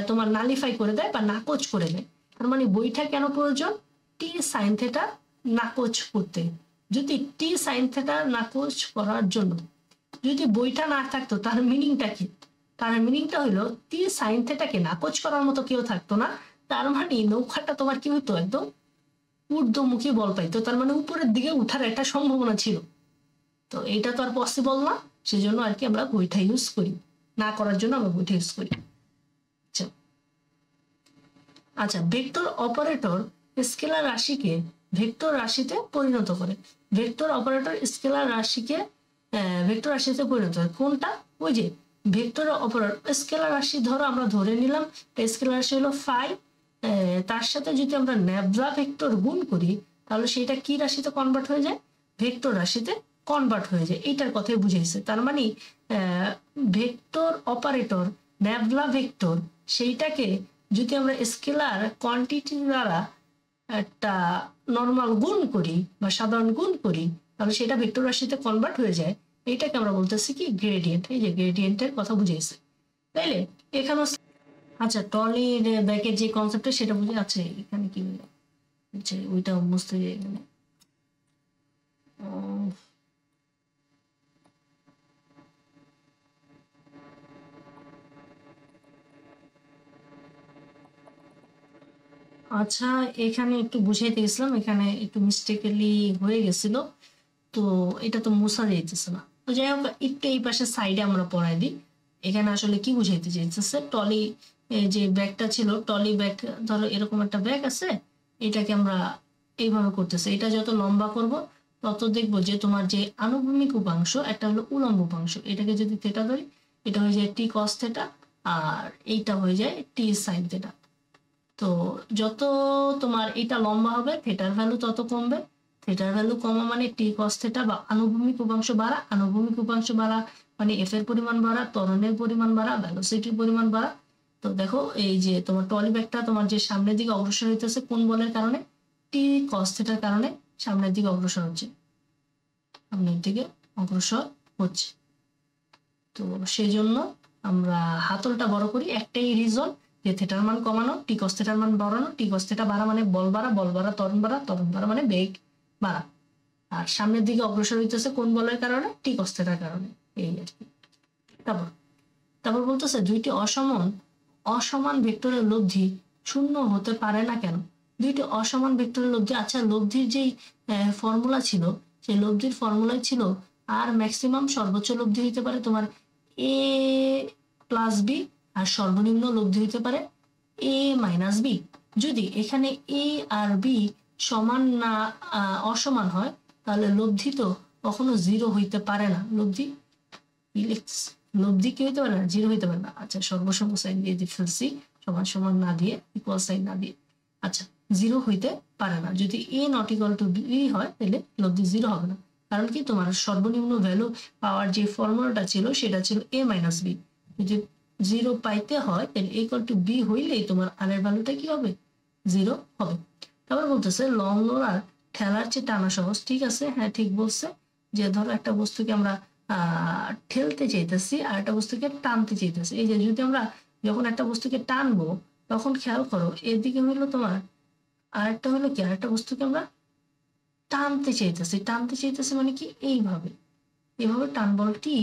তোমার নালিফাই করে দেয় বা নাকচ করে দেয়। তার মানে বইটা কেন প্রয়োজন? টি সাইন থেটা নাকচ করতে। যদি টি সাইন থেটা নাকচ করার জন্য যদি বইটা না থাকতো তার মিনিংটা কি? তার মিনিংটা হলো টি সাইন থেটাকে নাকচ করার মতো কেউ থাকতো না, তার মানে নৌকাটা তোমার কি হতো? একদম ঊর্ধ্বমুখী বল পাইতো, তার মানে উপরের দিকে উঠার একটা সম্ভাবনা ছিল। তো এইটা তো আর পসিবল না, সেজন্য আর কি আমরা বইটা ইউজ করি, না করার জন্য আমরা বইটা ইউজ করি। আচ্ছা, ভেক্টর অপারেটর স্কেলার রাশিকে ভেক্টর রাশিতে পরিণত করে। ভেক্টর অপারেটর স্কেলার রাশিকে ভেক্টর রাশিতে পরিণত করে কোনটা? ওই যে ভেক্টরের অপারেটর স্কেলার রাশি ধরো আমরা ধরে নিলাম স্কেলার রাশি হলো ফাই, তার সাথে যদি আমরা ন্যাবলা ভেক্টর গুণ করি তাহলে সেটা কি রাশিতে কনভার্ট হয়ে যায়, ভেক্টর রাশিতে কনভার্ট হয়ে যায়। এইটার কথাই বুঝাইছে। তার মানে ভেক্টর অপারেটর ন্যাবলা ভেক্টর সেইটাকে যদি আমরা স্কেলার কোয়ান্টিটি দ্বারা একটা নর্মাল গুণ করি বা সাধারণ গুণ করি তাহলে সেটা ভেক্টর রাশিতে কনভার্ট হয়ে যায়। এইটাকে আমরা বলতেছি কি গ্রেডিয়েন্ট। এই যে গ্রেডিয়েন্টের কথা বুঝাইছে, তাইলে এখানে আচ্ছা টলির ব্যাকের যে কনসেপ্টটা সেটা বুঝে আছে। এখানে কি আচ্ছা ওইটা বুঝতে যাই এখানে আচ্ছা এখানে একটু বুঝাইতে গেছিলাম, এখানে একটু মিস্টেকলি হয়ে গেছিল, তো এটা তো মোছা যাইতেছে না। তো যাই হোক একটু এই পাশে সাইডে আমরা পড়াই দিই। এখানে আসলে কি বুঝাইতে চাইতেছে, টলি যে ব্যাগটা ছিল, টলি ব্যাগ ধরো এরকম একটা ব্যাগ আছে, এটাকে আমরা এইভাবে করতেছি। এটা যত লম্বা করব তত দেখবো যে তোমার যে আনুভূমিক উপাংশ একটা হলো উলম্ব উপাংশ, এটাকে যদি থেটা ধরি এটা হয়ে যায় টি কস থেটা, আর এইটা হয়ে যায় টি সাইন থেটা। তো যত তোমার এটা লম্বা হবে থেটার ভ্যালু তত কমবে, থেটার ভ্যালু কমা মানে টি কস থেটা বা আনুভূমিক উপাংশ বাড়া, আনুভূমিক উপাংশ বাড়া মানে এফ এর পরিমাণ বাড়া, ত্বরণের পরিমাণ বাড়া, ভেলোসিটির পরিমাণ বাড়া। তো দেখো এই যে তোমার টলি ব্যাগটা তোমার যে সামনের দিকে অগ্রসর হইতেছে কোন বলের কারণে, টি কস থেটার কারণে সামনের দিকে অগ্রসর হচ্ছে, সামনের দিকে অগ্রসর হচ্ছে। তো সেই জন্য আমরা হাতলটা বড় করি, একটাই রিজন যে থেটার মান কমানো, টি কস থেটার মান বাড়ানো, টি কস থেটা বাড়া মানে বল বাড়া, বল বাড়া ত্বরণ বাড়া, ত্বরণ বাড়া মানে বেগ বাড়া। আর সামনের দিকে অগ্রসর হইতেছে কোন বলের কারণে, টি কস থেটার কারণে। এই আর কি। তারপর তারপর বলতেছে দুইটি অসমান ভেক্টরের লব্ধি শূন্য হতে পারে না কেন। দুইটি অসমান ভেক্টরের লব্ধি, আচ্ছা লব্ধির যেই ফর্মুলা ছিল সেই লব্ধির ফর্মুলাই ছিল আর ম্যাক্সিমাম সর্বোচ্চ লব্ধি হইতে পারে তোমার এ প্লাস বি, আর সর্বনিম্ন লব্ধি হইতে পারে এ মাইনাস বি। যদি এখানে এ আর বি সমান না অসমান হয় তাহলে লব্ধি তো কখনো জিরো হইতে পারে না। লব্ধি কি হইতে পারে না, জিরো হইতে পারে না। আচ্ছা সর্বসম সাইন দিয়ে ফেলছি, সমান সমান না দিয়ে, ইকুয়াল সাইন না দিয়ে। আচ্ছা জিরো হইতে পারে না, যদি এ নট ইকুয়াল টু বি হয় তাহলে লব্ধি জিরো হবে না। কারণ কি তোমার সর্বনিম্ন ভ্যালু পাওয়ার যে ফর্মুলাটা ছিল সেটা ছিল এ মাইনাস বি। যদি জিরো পাইতে হয় তাহলে ইকুয়াল টু বি হইলেই তোমার আর এর ভ্যালুটা কি হবে, জিরো হবে। তারপর বলতেছে লং রোলার ঠেলার চেয়ে টানা সহজ। ঠিক আছে, হ্যাঁ ঠিক বলছে, যে ধরো একটা বস্তুকে আমরা ঠেলতে চাইতেছি আর একটা বস্তুকে টানতে চাইতেছি। এই যে যদি আমরা যখন একটা বস্তুকে টানবো তখন খেয়াল করো এদিকে হইলো তোমার, আর একটা হলো কি, আর একটা বস্তুকে আমরা টানতে চাইতেছি মানে কি এইভাবে টান বলটি,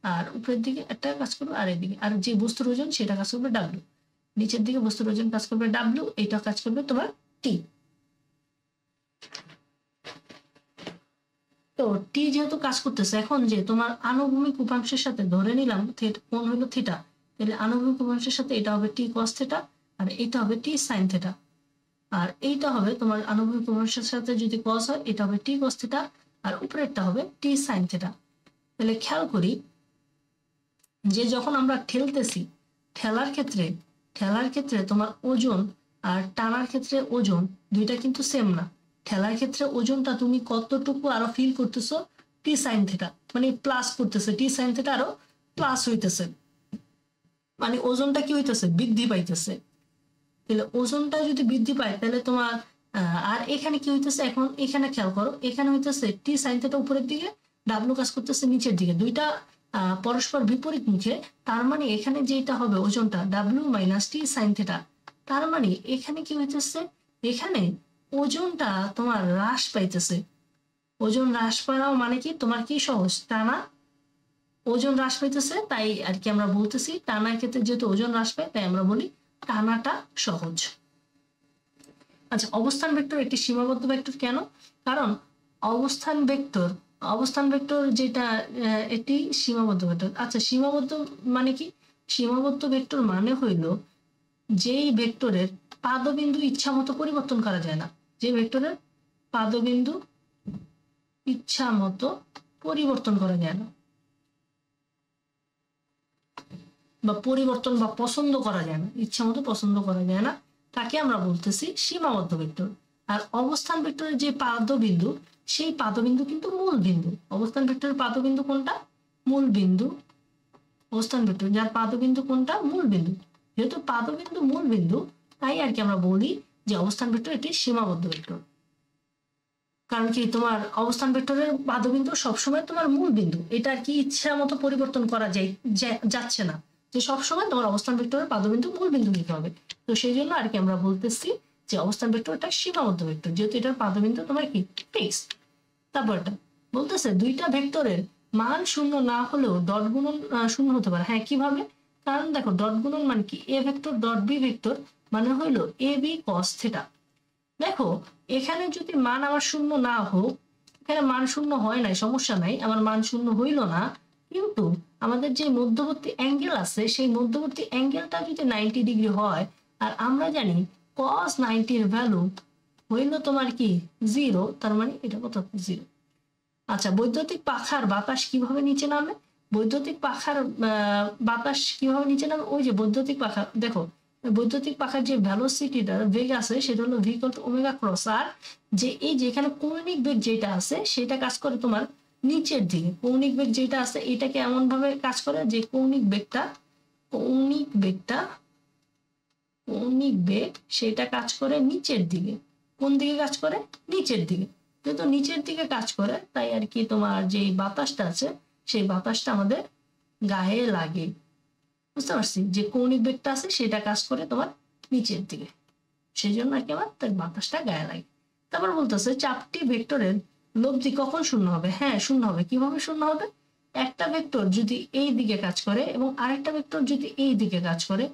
আর উপরের দিকে একটা কাজ করবে আর এদিকে, আর যে বস্তুর ওজন সেটা কাজ করবে ডাব্লিউ, নিচের দিকে বস্তুর ওজন কাজ করবে ডাব্লিউ, এটা কাজ করবে তোমার টি। তো টি যেহেতু কাজ করতেছে, এখন যে তোমার আনুভূমিক উপাংশের সাথে ধরে নিলাম কোণ হলো থিটা, তাহলে আনুভূমিক উপাংশের সাথে এটা হবে টি কস থিটা আর এটা হবে টি সাইন থিটা, আর এইটা হবে তোমার আনুভূমিক উপাংশের সাথে যদি কস হয় এটা হবে টি কস থিটা আর উপরেরটা হবে টি সাইন থিটা। তাহলে খেয়াল করি যে যখন আমরা ঠেলতেছি, ঠেলার ক্ষেত্রে তোমার ওজন আর টানার ক্ষেত্রে ওজন দুইটা কিন্তু সেম না। ঠেলার ক্ষেত্রে ওজনটা তুমি কতটুকু আরো ফিল করতেছো, টি সাইন থিটা মানে প্লাস করতেছে, টি সাইন থিটা আরো প্লাস হইতেছে, মানে ওজনটা কি হইতেছে, বৃদ্ধি পাইতেছে। তাহলে ওজনটা যদি বৃদ্ধি পায় তাহলে তোমার আর এখানে কি হইতেছে, এখন এখানে খেয়াল করো, এখানে হইতেছে টি সাইন থিটা উপরের দিকে, ডাব্লু কাজ করতেছে নিচের দিকে, দুইটা পরস্পর বিপরীত মুখে। তার মানে এখানে যেটা হবে ওজনটা ডাব্লু মাইনাস টি সাইন থিটা। তার মানে এখানে কি হইতেছে, এখানে ওজনটা তোমার হ্রাস পাইতেছে। ওজন হ্রাস পাওয়া মানে কি তোমার কি সহজ, টানা ওজন হ্রাস পাইতেছে, তাই আর কি আমরা বলতেছি টানার ক্ষেত্রে যেহেতু ওজন হ্রাস পায় তাই আমরা বলি টানাটা সহজ। আচ্ছা অবস্থান ভেক্টর একটি সীমাবদ্ধ ভেক্টর কেন, কারণ অবস্থান ভেক্টর যেটা এটি সীমাবদ্ধ ভেক্টর। আচ্ছা সীমাবদ্ধ মানে কি, সীমাবদ্ধ ভেক্টর মানে হইল যেই ভেক্টরের পাদবিন্দু ইচ্ছা মতো পরিবর্তন করা যায় না, যে ভেক্টরের পাদবিন্দু ইচ্ছা মতো পরিবর্তন করা যায় না। বা পরিবর্তন বা পছন্দ করা যায় না, ইচ্ছা মতো পছন্দ করা যায় না, তাকে আমরা বলতেছি সীমাবদ্ধ ভেক্টর। আর অবস্থান ভেক্টরের যে পাদবিন্দু, সেই পাদবিন্দু কিন্তু মূল বিন্দু। অবস্থান ভেক্টরের পাদবিন্দু কোনটা? মূল বিন্দু। অবস্থান ভেক্টর যার পাদবিন্দু কোনটা? মূল বিন্দু। যেহেতু পাদবিন্দু মূল বিন্দু, তাই আর কি আমরা বলি যে অবস্থান ভেক্টর একটি সীমাবদ্ধ ভেক্টর। কারণ কি, তোমার অবস্থান ভেক্টরের পাদবিন্দু সবসময় তোমার মূল বিন্দু, এটা আর কি ইচ্ছা মতো পরিবর্তন করা যাচ্ছে না যে সবসময় তোমার অবস্থান ভেক্টরের পাদবিন্দু মূল বিন্দু নিতে হবে। তো সেই জন্য আর কি আমরা বলতেছি যে অবস্থান ভেক্টর এটা সীমাবদ্ধ ভেক্টর, যেহেতু এটার পাদবিন্দু তোমার কি ফিক্সড। তারপরটা বলতেছে দুইটা ভেক্টরের মান শূন্য না হলেও ডট গুণন শূন্য হতে পারে। হ্যাঁ, কিভাবে? কারণ দেখো, ডট গুণন মানে কি, A vector dot B vector মানে হইলো এ বি কস থিটা। দেখো, এখানে যদি মান আমার শূন্য না হোক, এখানে মান শূন্য হয় নাই, সমস্যা নাই, আমার মান শূন্য হইল না, কিন্তু আমাদের যে মধ্যবর্তী অ্যাঙ্গেল আছে, সেই মধ্যবর্তী অ্যাঙ্গেলটা যদি 90 ডিগ্রি হয়, আর আমরা জানি cos 90 এর ভ্যালু হইল তোমার কি 0, তার মানে এটা কত? 0। আচ্ছা, বৈদ্যুতিক পাখার বাতাস কিভাবে নিচে নামে? বৈদ্যুতিক পাখার বাতাস কিভাবে নিচে নামে? ওই যে বৈদ্যুতিক পাখা, দেখো বৈদ্যুতিক পাখার যে ভ্যালোসিটিটা, বেগ আছে, সেটা হলো V equal to omega cross R. যে এই যে এখানে কৌণিক বেগ যেটা আছে, সেটা কাজ করে তোমার নিচের দিকে। কৌণিক বেগ যেটা আছে, এটাকে এমন ভাবে কাজ করে যে কৌণিক বেগ সেটা কাজ করে নিচের দিকে। কোন দিকে কাজ করে? নিচের দিকে। যেহেতু নিচের দিকে কাজ করে, তাই আর কি তোমার যে বাতাসটা আছে, সেই বাতাসটা আমাদের গায়ে লাগে। বুঝতে পারছি যে কৌণিক বেগটা আছে, সেটা কাজ করে তোমার নিচের দিকে, সেই জন্য আর কি আমার তার বাতাসটা গায়ে লাগে। তারপর বলতেছে চারটি ভেক্টরের লব্ধি কখন শূন্য হবে? হ্যাঁ, শূন্য হবে। কিভাবে শূন্য হবে? একটা ভেক্টর যদি এই দিকে কাজ করে এবং আরেকটা ভেক্টর যদি এই দিকে কাজ করে,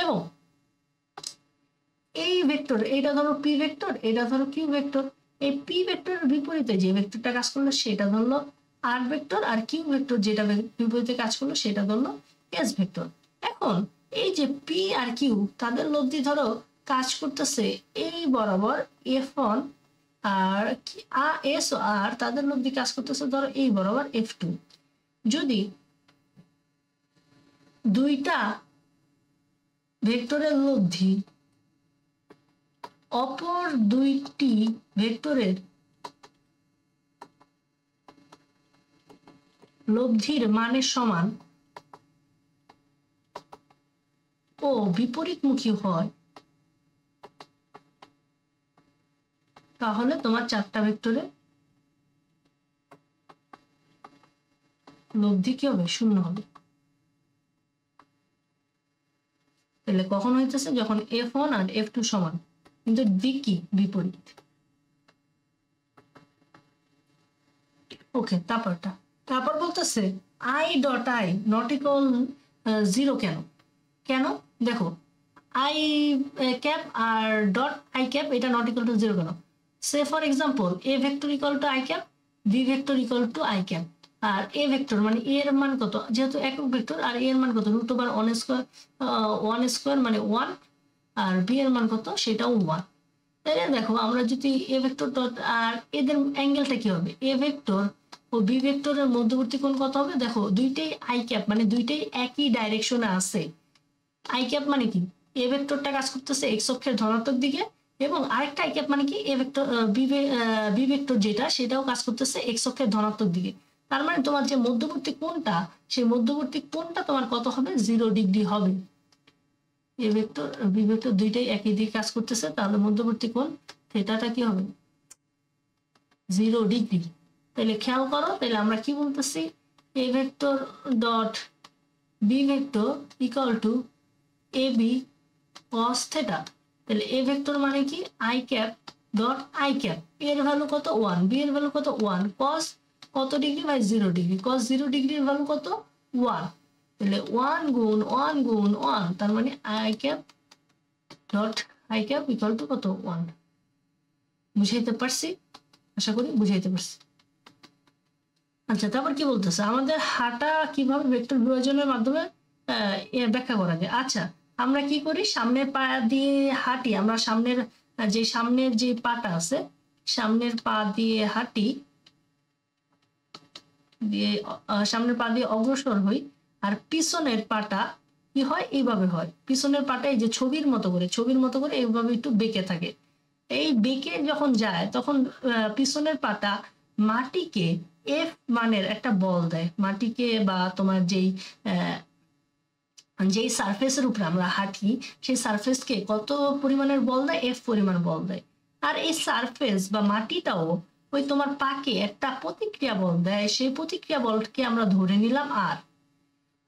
এবং এই ভেক্টর, এইটা ধরো পি ভেক্টর, এটা ধরো কিউ ভেক্টর, এই পি ভেক্টরের বিপরীতে যে ভেক্টরটা কাজ করলো সেটা ধরলো আর ভেক্টর, আর কিউ ভেক্টর যেটা বিপরীতে কাজ করলো সেটা ধরলো এস ভেক্টর। এখন এই যে পি আর কিউ, তাদের লব্ধি ধরো কাজ করতেছে এই বরাবর F1, আর এস ও আর তাদের লব্ধি কাজ করতেছে ধরো এই বরাবর F2। যদি দুইটা ভেক্টরের লব্ধি অপর দুইটি ভেক্টরের লব্ধির মানের সমান ও বিপরীতমুখী হয়, তাহলে তোমার চারটা ভেক্টরের লব্ধি কি হবে? শূন্য হবে। তাহলে কখন হইতেছে? যখন F1 আর F2 সমান, কিন্তু দিক কি? বিপরীত। ওকে, তারপর বলতেছে I dot I not equal 0 কেন? কেন? দেখো, আই ক্যাপ আর ডট আই ক্যাপ এটা নট ইকুয়াল টু 0 কেন? Say for example, A vector equal to I cap, B vector equal to I cap. আর এ ভেক্টর মানে এর মান কত? যেহেতু একক ভেক্টর, আর এর মান কত? রুট ওভার ওয়ান স্কোয়ার মানে 1, আর বি এর মান কত? সেটাও 1। তাহলে দেখো, আমরা যদি এ ভেক্টর ডট, আর এদের অ্যাঙ্গেলটা কি হবে? এ ভেক্টর ও বি ভেক্টরের মধ্যবর্তী কোণ কত হবে? দেখো, দুইটাই আই ক্যাপ, মানে দুইটাই একই ডাইরেকশনে আছে। আই ক্যাপ মানে কি? এ ভেক্টরটা কাজ করতেছে এক্স অক্ষের ধনাত্মক দিকে, এবং আরেকটা আই ক্যাপ মানে কি? এ ভেক্টর বি ভেক্টর যেটা, সেটাও কাজ করতেছে এক্স অক্ষের ধনাত্মক দিকে। তার মানে তোমার যে মধ্যবর্তী কোণটা, সেই মধ্যবর্তী কোণটা তোমার কত হবে? 0 ডিগ্রি হবে। এ ভেক্টর বি ভেক্টর দুইটাই একই দিকে কাজ করতেছে, তাহলে মধ্যবর্তী কোণ থিটাটা কি হবে? 0 ডিগ্রি। তাহলে খেয়াল করো, তাহলে আমরা কি বলতেছি? A vector dot B vector equal to A B cos থিটা। তাহলে এ ভেক্টর মানে কি? I cap dot I cap, এর ভ্যালু কত? 1, বি এর ভ্যালু কত? 1, cos কত ডিগ্রি? By 0 degree. cos 0 ডিগ্রির ভ্যালু কত? 1। তাহলে 1 গুণ 1 গুণ 1, তার মানে I cap dot I cap equal to কত? 1। বুঝাইতে পারছি? আশা করি বুঝাইতে পারছি। আচ্ছা, তারপর কি বলতেছে? আমাদের হাঁটা কিভাবে ভেক্টর বিভাজনের মাধ্যমে ব্যাখ্যা করা যায়। আচ্ছা, আমরা কি করি? সামনের পা দিয়ে হাঁটি। আমরা সামনের যে পাটা আছে, সামনের পা দিয়ে হাঁটি, দিয়ে সামনের পা দিয়ে অগ্রসর হই। আর পিছনের পাটা কি হয়, এইভাবে হয়। পিছনের পাটা এই যে ছবির মতো করে এইভাবে একটু বেঁকে থাকে। এই বেঁকে যখন যায় তখন পিছনের পাটা মাটিকে এফ মানের একটা বল দেয়। মাটিকে বা তোমার যেই সারফেসের উপরে আমরা হাঁটি সেই সারফেসকে কত পরিমাণের বল দেয়, এফ পরিমাণ বল দেয়। আর এই সারফেস বা মাটিটাও ওই তোমার পাকে একটা প্রতিক্রিয়া বল দেয়, সেই প্রতিক্রিয়া বলকে আমরা ধরে নিলাম আর।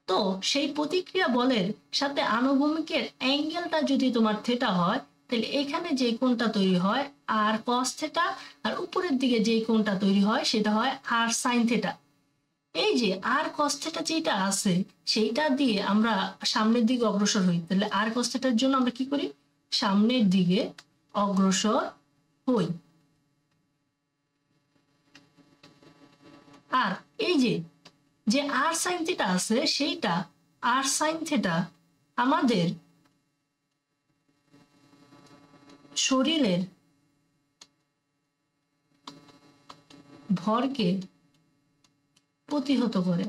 তো সেই প্রতিক্রিয়া বলের সাথে আনুভূমিকের অ্যাঙ্গেলটা যদি তোমার থিটা হয়, তাহলে এখানে যে কোণটা তৈরি হয় আর কস থিটা, আর উপরের দিকে যে কোণটা তৈরি হয় সেটা হয় আর সাইন থিটা। এই যে আর কস থিটা যেটা আছে সেইটা দিয়ে আমরা সামনের দিকে অগ্রসর হই। তাহলে আর কস থিটার জন্য আমরা কি করি, সামনের দিকে অগ্রসর হই। আর এই যে আর সাইন থিটা আছে সেইটা আর সাইন থিটা আমাদের শরীরের ভরকে প্রতিহত করে।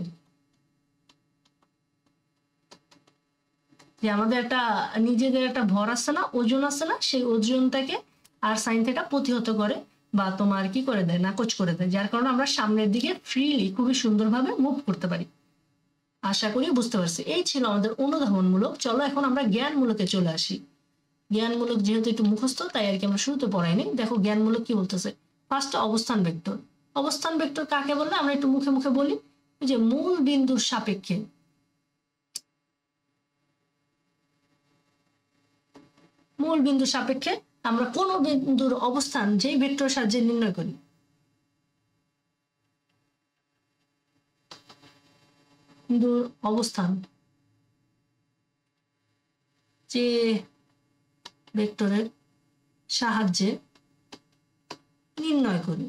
যে আমাদের একটা নিজেদের একটা ভর আছে না, ওজন আছে না, সেই ওজনটাকে আর সাইন থিটা প্রতিহত করে বা তোমার কি করে দেয়, নাকচ করে দেয়, যার কারণে আমরা সামনের দিকে ফ্রিলি খুবই সুন্দরভাবে মুভ করতে পারি। আশা করি বুঝতে পারছি। এই ছিল আমাদের অনুধাবনমূলক। চলো এখন আমরা জ্ঞানমূলকে চলে আসি। জ্ঞানমূলক যেহেতু একটু মুখস্থ তাই আর কি আমরা শুরুতে পড়াইনি। দেখো জ্ঞানমূলক কি বলতেছে। ফার্স্টে অবস্থান ভেক্টর। অবস্থান ভেক্টর কাকে বললে আমরা একটু মুখে মুখে বলি, যে মূল বিন্দুর সাপেক্ষে আমরা কোন বিন্দুর অবস্থান যেই ভেক্টর সাহায্যে নির্ণয় করি। বিন্দুর অবস্থান যে ভেক্টরের সাহায্যে নির্ণয় করি,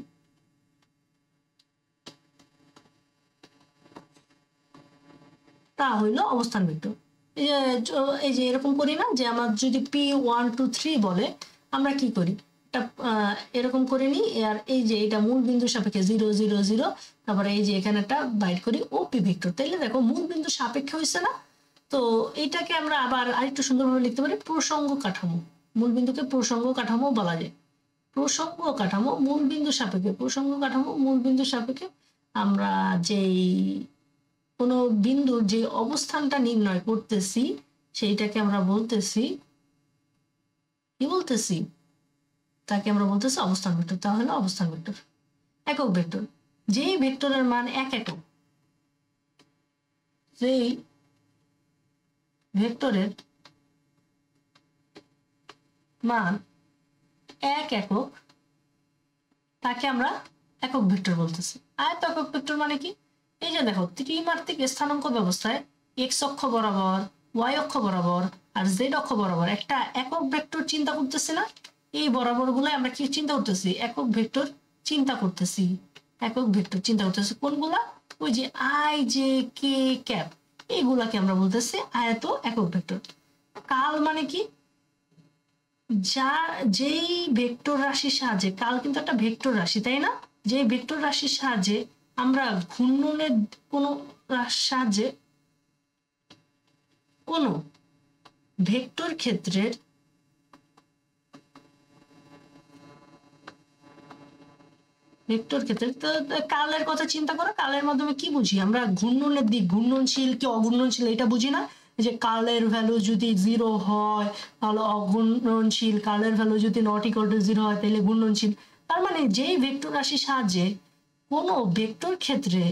তা হইল অবস্থান ভেক্টর। এই যে এরকম করি না, যে আমার যদি P1 2 3 বলে আমরা কি করি, এরকম করে নিই। আর এই যে এটা মূল বিন্দু সাপেক্ষে 0 0 0, তারপরে এই যে এখানে একটা বাইট করি ওপি ভেক্টর। তাইলে দেখো মূল বিন্দু সাপেক্ষে হয়েছে না। তো এইটাকে আমরা আবার আরেকটু সুন্দরভাবে লিখতে পারি প্রসঙ্গ কাঠামো। মূল বিন্দুকে প্রসঙ্গ কাঠামো বলা যায়। প্রসঙ্গ কাঠামো মূল বিন্দু সাপেক্ষে, প্রসঙ্গ কাঠামো মূল বিন্দু সাপেক্ষে আমরা যেই কোনো বিন্দুর যে অবস্থানটা নির্ণয় করতেছি সেইটাকে আমরা বলতেছি কি বলতেছি, তাকে আমরা বলতেছি অবস্থান ভেক্টর। তাহলে অবস্থান ভেক্টর। একক ভেক্টর যেই ভেক্টরের মান 1 একক, যেই ভেক্টরের মান 1 একক তাকে আমরা একক ভেক্টর বলতেছি। আয়ত একক ভেক্টর মানে কি, এই যে দেখো ত্রিমাত্রিক স্থানাঙ্ক ব্যবস্থায় এক্স অক্ষ বরাবর, ওয়াই অক্ষ বরাবর আর জেড অক্ষ বরাবর একটা একক ভেক্টর চিন্তা করতেছি না। এই বরাবর গুলো আমরা কি চিন্তা করতেছি, একক ভেক্টর চিন্তা করতেছি। একক ভেক্টর চিন্তা করতেছি কোনগুলা, ওই যে আই জে কে ক্যাপ, এইগুলাকে আমরা বলতেছি আয়ত একক ভেক্টর। কাল মানে কি, যেই ভেক্টর রাশির সাহায্যে, কাল কিন্তু একটা ভেক্টর রাশি তাই না, যে ভেক্টর রাশির সাহায্যে আমরা ঘূর্ণনের কোনো সাহায্যে কোনো ভেক্টর ক্ষেত্রের তো কালের কথা চিন্তা করো। কালের মাধ্যমে কি বুঝি আমরা, ঘূর্ণনের দিক, ঘূর্ণনশীল কি অঘূর্ণনশীল এটা বুঝি না। যে কালের ভ্যালু যদি 0 হয় তাহলে অঘূর্ণনশীল, কালের ভ্যালু যদি নট ইকুয়াল টু 0 হয় তাহলে ঘূর্ণনশীল। তার মানে যেই ভেক্টর রাশির সাহায্যে কোনো ভেক্টর ক্ষেত্রে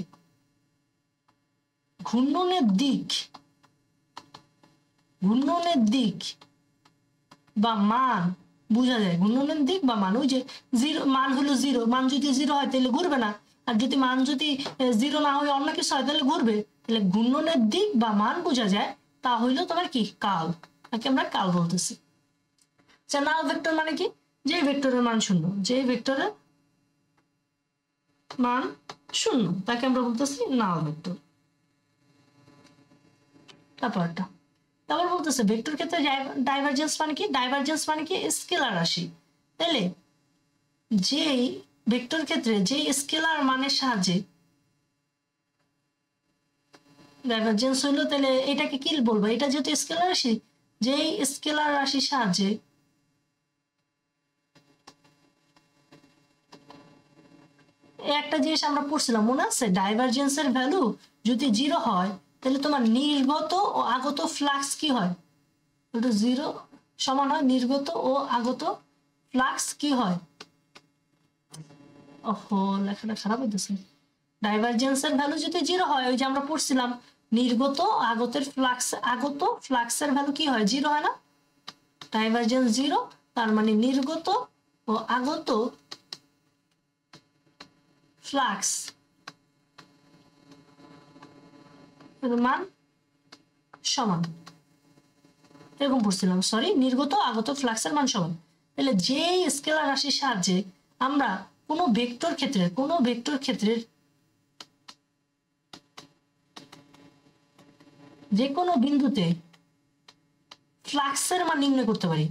ঘূর্ণনের দিক বা মান বোঝা যায়, ঘূর্ণনের দিক বা মান। ওই যে 0 মান হলো 0, মান যদি 0 হয় তাহলে ঘুরবে না, আর যদি মান যদি 0 না হয় অন্য কিছু হয় তাহলে ঘুরবে। তাহলে ঘূর্ণনের দিক বা মান বোঝা যায়, তা হইলো তোমার কি কাল, তাকে আমরা কাল বলতেছি। আচ্ছা নাল ভেক্টর মানে কি, যে ভেক্টরের মান 0, যে ভেক্টরের মান 0 তাকে আমরা বলতেছি নাল ভেক্টর। তারপর বলতেছে ভেক্টর ক্ষেত্রে ডাইভারজেন্স মানে কি, ডাইভারজেন্স মানে কি স্কেলার রাশি। তাহলে যেই ভেক্টর ক্ষেত্রে যে স্কেলার মানের সাহায্যে ডাইভারজেন্স হইলো, তাহলে এটাকে কি বলবো? এটা যেহেতু স্কেলার রাশি, যেই স্কেলার রাশির সাহায্যে একটা জিনিস আমরা পড়ছিলাম মনে আছে, ডাইভারজেন্সের ভ্যালু যদি 0 হয় তাহলে তোমার নির্গত ও আগত ফ্লাক্স কি হয়? 0 সমান হয় নির্গত ও আগত ফ্লাক্স কি হয়? ওহো, লেখাটা খারাপ হইতেছে। ডাইভারজেন্সের ভ্যালু যদি 0 হয়, ওই যে আমরা পড়ছিলাম নির্গত আগতের ফ্লাক্স, আগত ফ্লাক্সের ভ্যালু কি হয়? 0 হয় না? ডাইভারজেন্স 0, তার মানে নির্গত ও আগত ফ্লাক্স এর মান সমান, এরকম পড়ছিলাম, সরি, নির্গত আগত ফ্লাক্সের মান সমান। তাহলে যে স্কেলার রাশির সাহায্যে আমরা কোনো ভেক্টর ক্ষেত্রের যে কোনো বিন্দুতে ফ্লাক্সের মান নির্ণয় করতে পারি,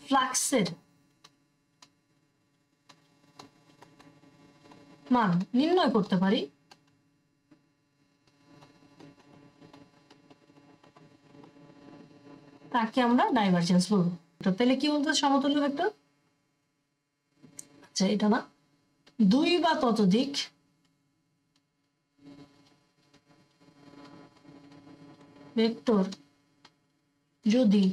ফ্লাক্সের মান নির্ণয় করতে পারি, তাকে আমরা ডাইভারজেন্স বলবো। তাহলে কি বলতে সমতুল্য ভেক্টর? আচ্ছা, এটা না, দুই বা ততোধিক ভেক্টর যদি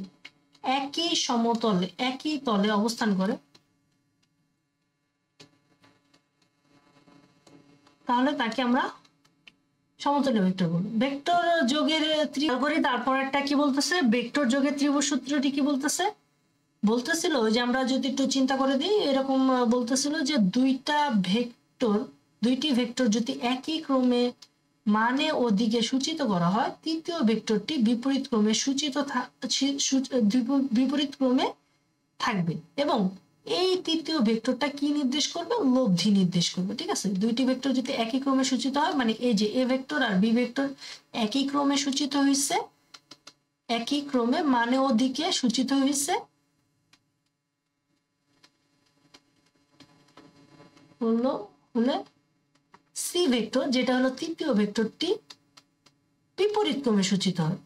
একই সমতলে, একই তলে অবস্থান করে, তাহলে তাকে আমরা সমতুল্য ভেক্টর বলবো। ভেক্টর যোগের করি, তারপর একটা কি বলতেছে, ভেক্টর যোগের ত্রিভুজ সূত্রটি কি বলতেছে? বলতেছিল যে আমরা যদি একটু চিন্তা করে দিই, এরকম বলতেছিল যে দুইটি ভেক্টর যদি একই ক্রমে মানে ও দিকে সূচিত করা হয়, তৃতীয় ভেক্টরটি বিপরীত ক্রমে থাকবে, এবং এই তৃতীয় ভেক্টরটা কি নির্দেশ করবে? লব্ধি নির্দেশ করবে। ঠিক আছে, দুইটি ভেক্টর যদি একই ক্রমে সূচিত হয়, মানে এই যে এ ভেক্টর আর বি ভেক্টর একই ক্রমে সূচিত হয়েছে, একই ক্রমে মানে ও দিকে সূচিত হয়েছে, হলে সি ভেক্টর, যেটা হলো তৃতীয় ভেক্টরটি, বিপরীত ক্রমে সূচিত হয়।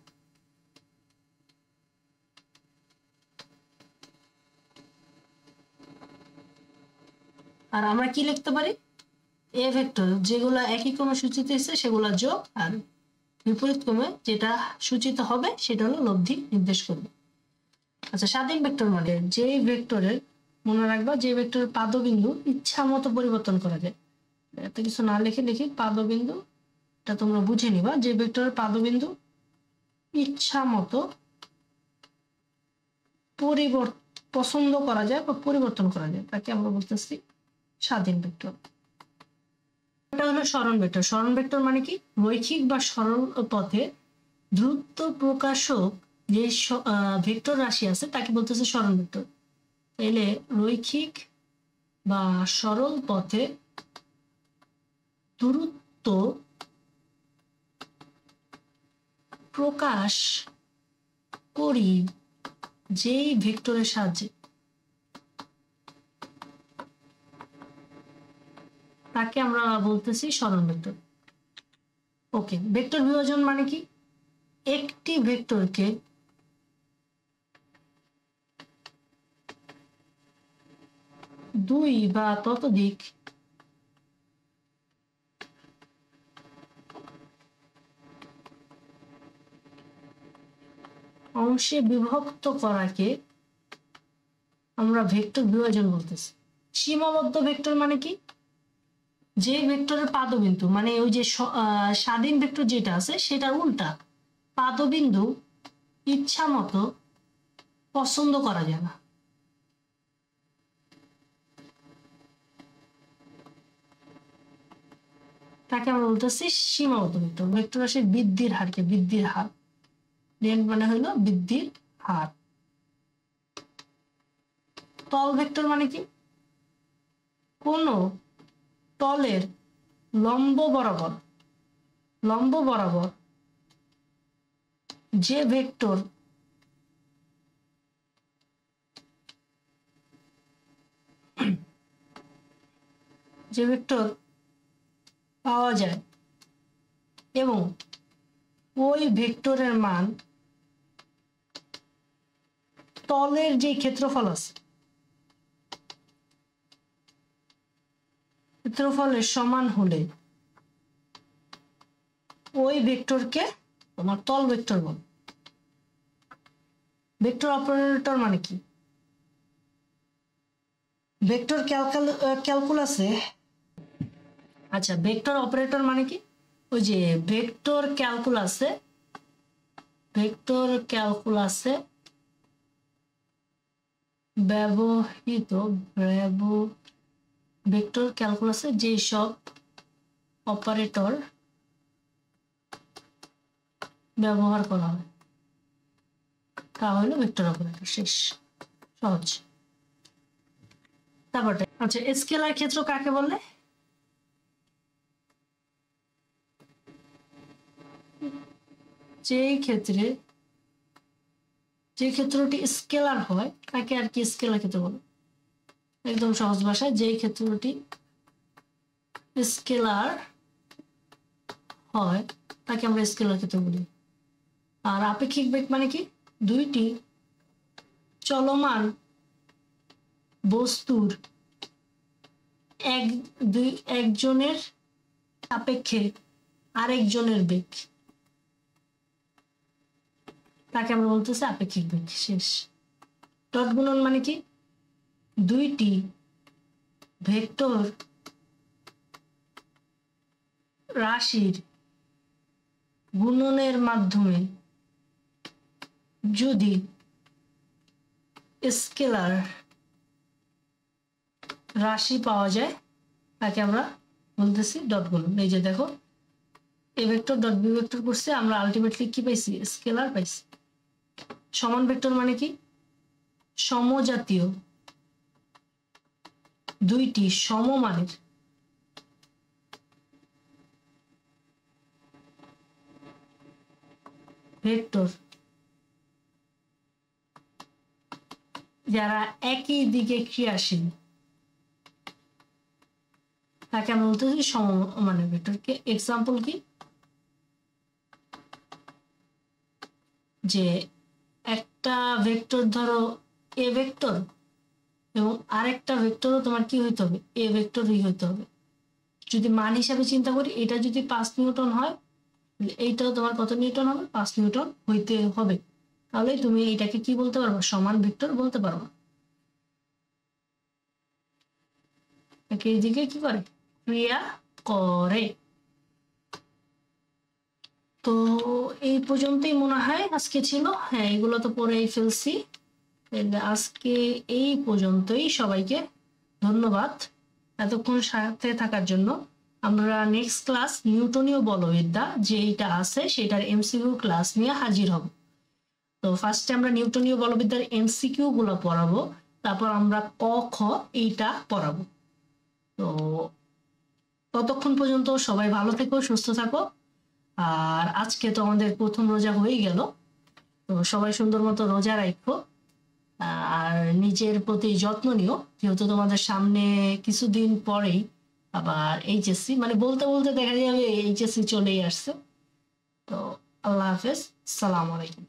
আর আমরা কি লিখতে পারি? এ ভেক্টর যেগুলো একই ক্রমে সূচিত হয়েছে সেগুলো যোগ, আর বিপরীত ক্রমে যেটা সূচিত হবে সেটা হলো লব্ধি নির্দেশ করবে। আচ্ছা, স্বাধীন ভেক্টর মানে যে ভেক্টরের, মনে রাখবা, যে ভেক্টরের পাদবিন্দু ইচ্ছা মতো পরিবর্তন করা যায়। এত কিছু না লিখে লিখি পাদবিন্দু, এটা তোমরা বুঝে নিবা। যে ভেক্টরের পাদবিন্দু ইচ্ছা মতো পছন্দ করা যায় বা পরিবর্তন করা যায়, তাকে আমরা বলতেছি স্বাধীন ভেক্টর। এটা হলো সরণ ভেক্টর। সরণ ভেক্টর মানে কি? রৈখিক বা সরল পথে দ্রুত প্রকাশক যে ভেক্টর রাশি আছে তাকে বলতেছে সরণ ভেক্টর। তাইলে রৈখিক বা সরল পথে দূরত্ব প্রকাশ করি যেই ভেক্টরের সাহায্যে, তাকে আমরা বলতেছি সরণ ভেক্টর। ওকে, ভেক্টর বিভাজন মানে কি? একটি ভেক্টরকে দুই বা ততোধিক অংশে বিভক্ত করাকে আমরা ভেক্টর বিভাজন বলতেছি। সীমাবদ্ধ ভেক্টর মানে কি? যে ভেক্টরের পাদবিন্দু, মানে ওই যে স্বাধীন ভেক্টর যেটা আছে সেটার উল্টা, পাদবিন্দু ইচ্ছা মতো পছন্দ করা যায় না, তাকে আমরা বলতেছি সীমাবদ্ধ ভেক্টর। ভেক্টর রাশির বৃদ্ধির হারকে, বৃদ্ধির হার, রেন্ট মানে হলো বৃদ্ধির হার। তল ভেক্টর মানে কি? কোন তলের লম্ব বরাবর যে ভেক্টর পাওয়া যায় এবং ওই ভেক্টরের মান তলের যে ক্ষেত্রফল আছে ক্ষেত্রফলের সমান হলে ওই ভেক্টরকে তোমার তল ভেক্টর বল। ভেক্টর অপারেটর মানে কি? ভেক্টর ক্যালকুলাসে আচ্ছা, ভেক্টর অপারেটর মানে কি? ওই যে ভেক্টর ক্যালকুলাসে ব্যবহৃত ভেক্টর ক্যালকুলাসে যে সব অপারেটর ব্যবহার করা হয় তা হলো ভেক্টর অপারেটর। শেষ, সহজ। তারপরে আচ্ছা, স্কেলার ক্ষেত্র কাকে বলে? যে ক্ষেত্রটি স্কেলার হয় তাকে আর কি স্কেলার ক্ষেত্র বলে? একদম সহজ ভাষায়, যে ক্ষেত্রটি স্কেলার হয় তাকে আমরা স্কেলার ক্ষেত্র বলি। আর আপেক্ষিক বেগ মানে কি? দুইটি চলমান বস্তুর একজনের সাপেক্ষে আরেকজনের বেগ, তাকে আমরা বলতেছি আপেক্ষিক বেগ। শেষ। ডট গুণন মানে কি? দুইটি ভেক্টর রাশির গুণনের মাধ্যমে যদি স্কেলার রাশি পাওয়া যায় তাকে আমরা বলতেছি ডট গুণন। এই যে দেখো, a vector dot B vector করছে, আমরা আলটিমেটলি কি পাইছি? স্কেলার পাইছি। সমান ভেক্টর মানে কি? সমজাতীয় দুইটি সমমানের ভেক্টর যারা একই দিকে ক্রিয়াশীল তাকে আমরা বলতেছি সমমানের ভেক্টরকে। এক্সাম্পল কি? যে একটা ভেক্টর ধরো এ ভেক্টর এবং আরেকটা ভেক্টরও তোমার কি হইতে হবে? এ ভেক্টরই হইতে হবে। যদি মান হিসাবে চিন্তা করি, এটা যদি 5 নিউটন হয়, এইটাও তোমার কত নিউটন হবে? 5 নিউটন হইতে হবে। তাহলে তুমি এটাকে কি বলতে পারবা? সমান ভেক্টর বলতে পারবা। এইদিকে কি করে? ক্রিয়া করে। তো এই পর্যন্তই মনে হয় আজকে ছিল। হ্যাঁ, এগুলো তো পরেই ফেলছি। আজকে এই পর্যন্তই। সবাইকে ধন্যবাদ এতক্ষণ সাথে থাকার জন্য। আমরা নেক্সট ক্লাস নিউটনীয় বলবিদ্যা যেটা আছে সেটার এমসিকিউ ক্লাস নিয়ে হাজির হব। তো ফার্স্টে আমরা নিউটনীয় বলবিদ্যার এমসিকিউ গুলো পড়াবো, তারপর আমরা ক খ এইটা পড়াবো। তো ততক্ষণ পর্যন্ত সবাই ভালো থেকো, সুস্থ থাকো। আর আজকে তো আমাদের প্রথম রোজা হয়ে গেল, তো সবাই সুন্দর মতো রোজা রাখো আর নিজের প্রতি যত্ন নিও, যেহেতু তোমাদের সামনে কিছুদিন পরেই আবার এইচএসসি, মানে বলতে বলতে দেখা যাবে এইচএসসি চলেই আসছে। তো আল্লাহ হাফেজ, সালাম আলাইকুম।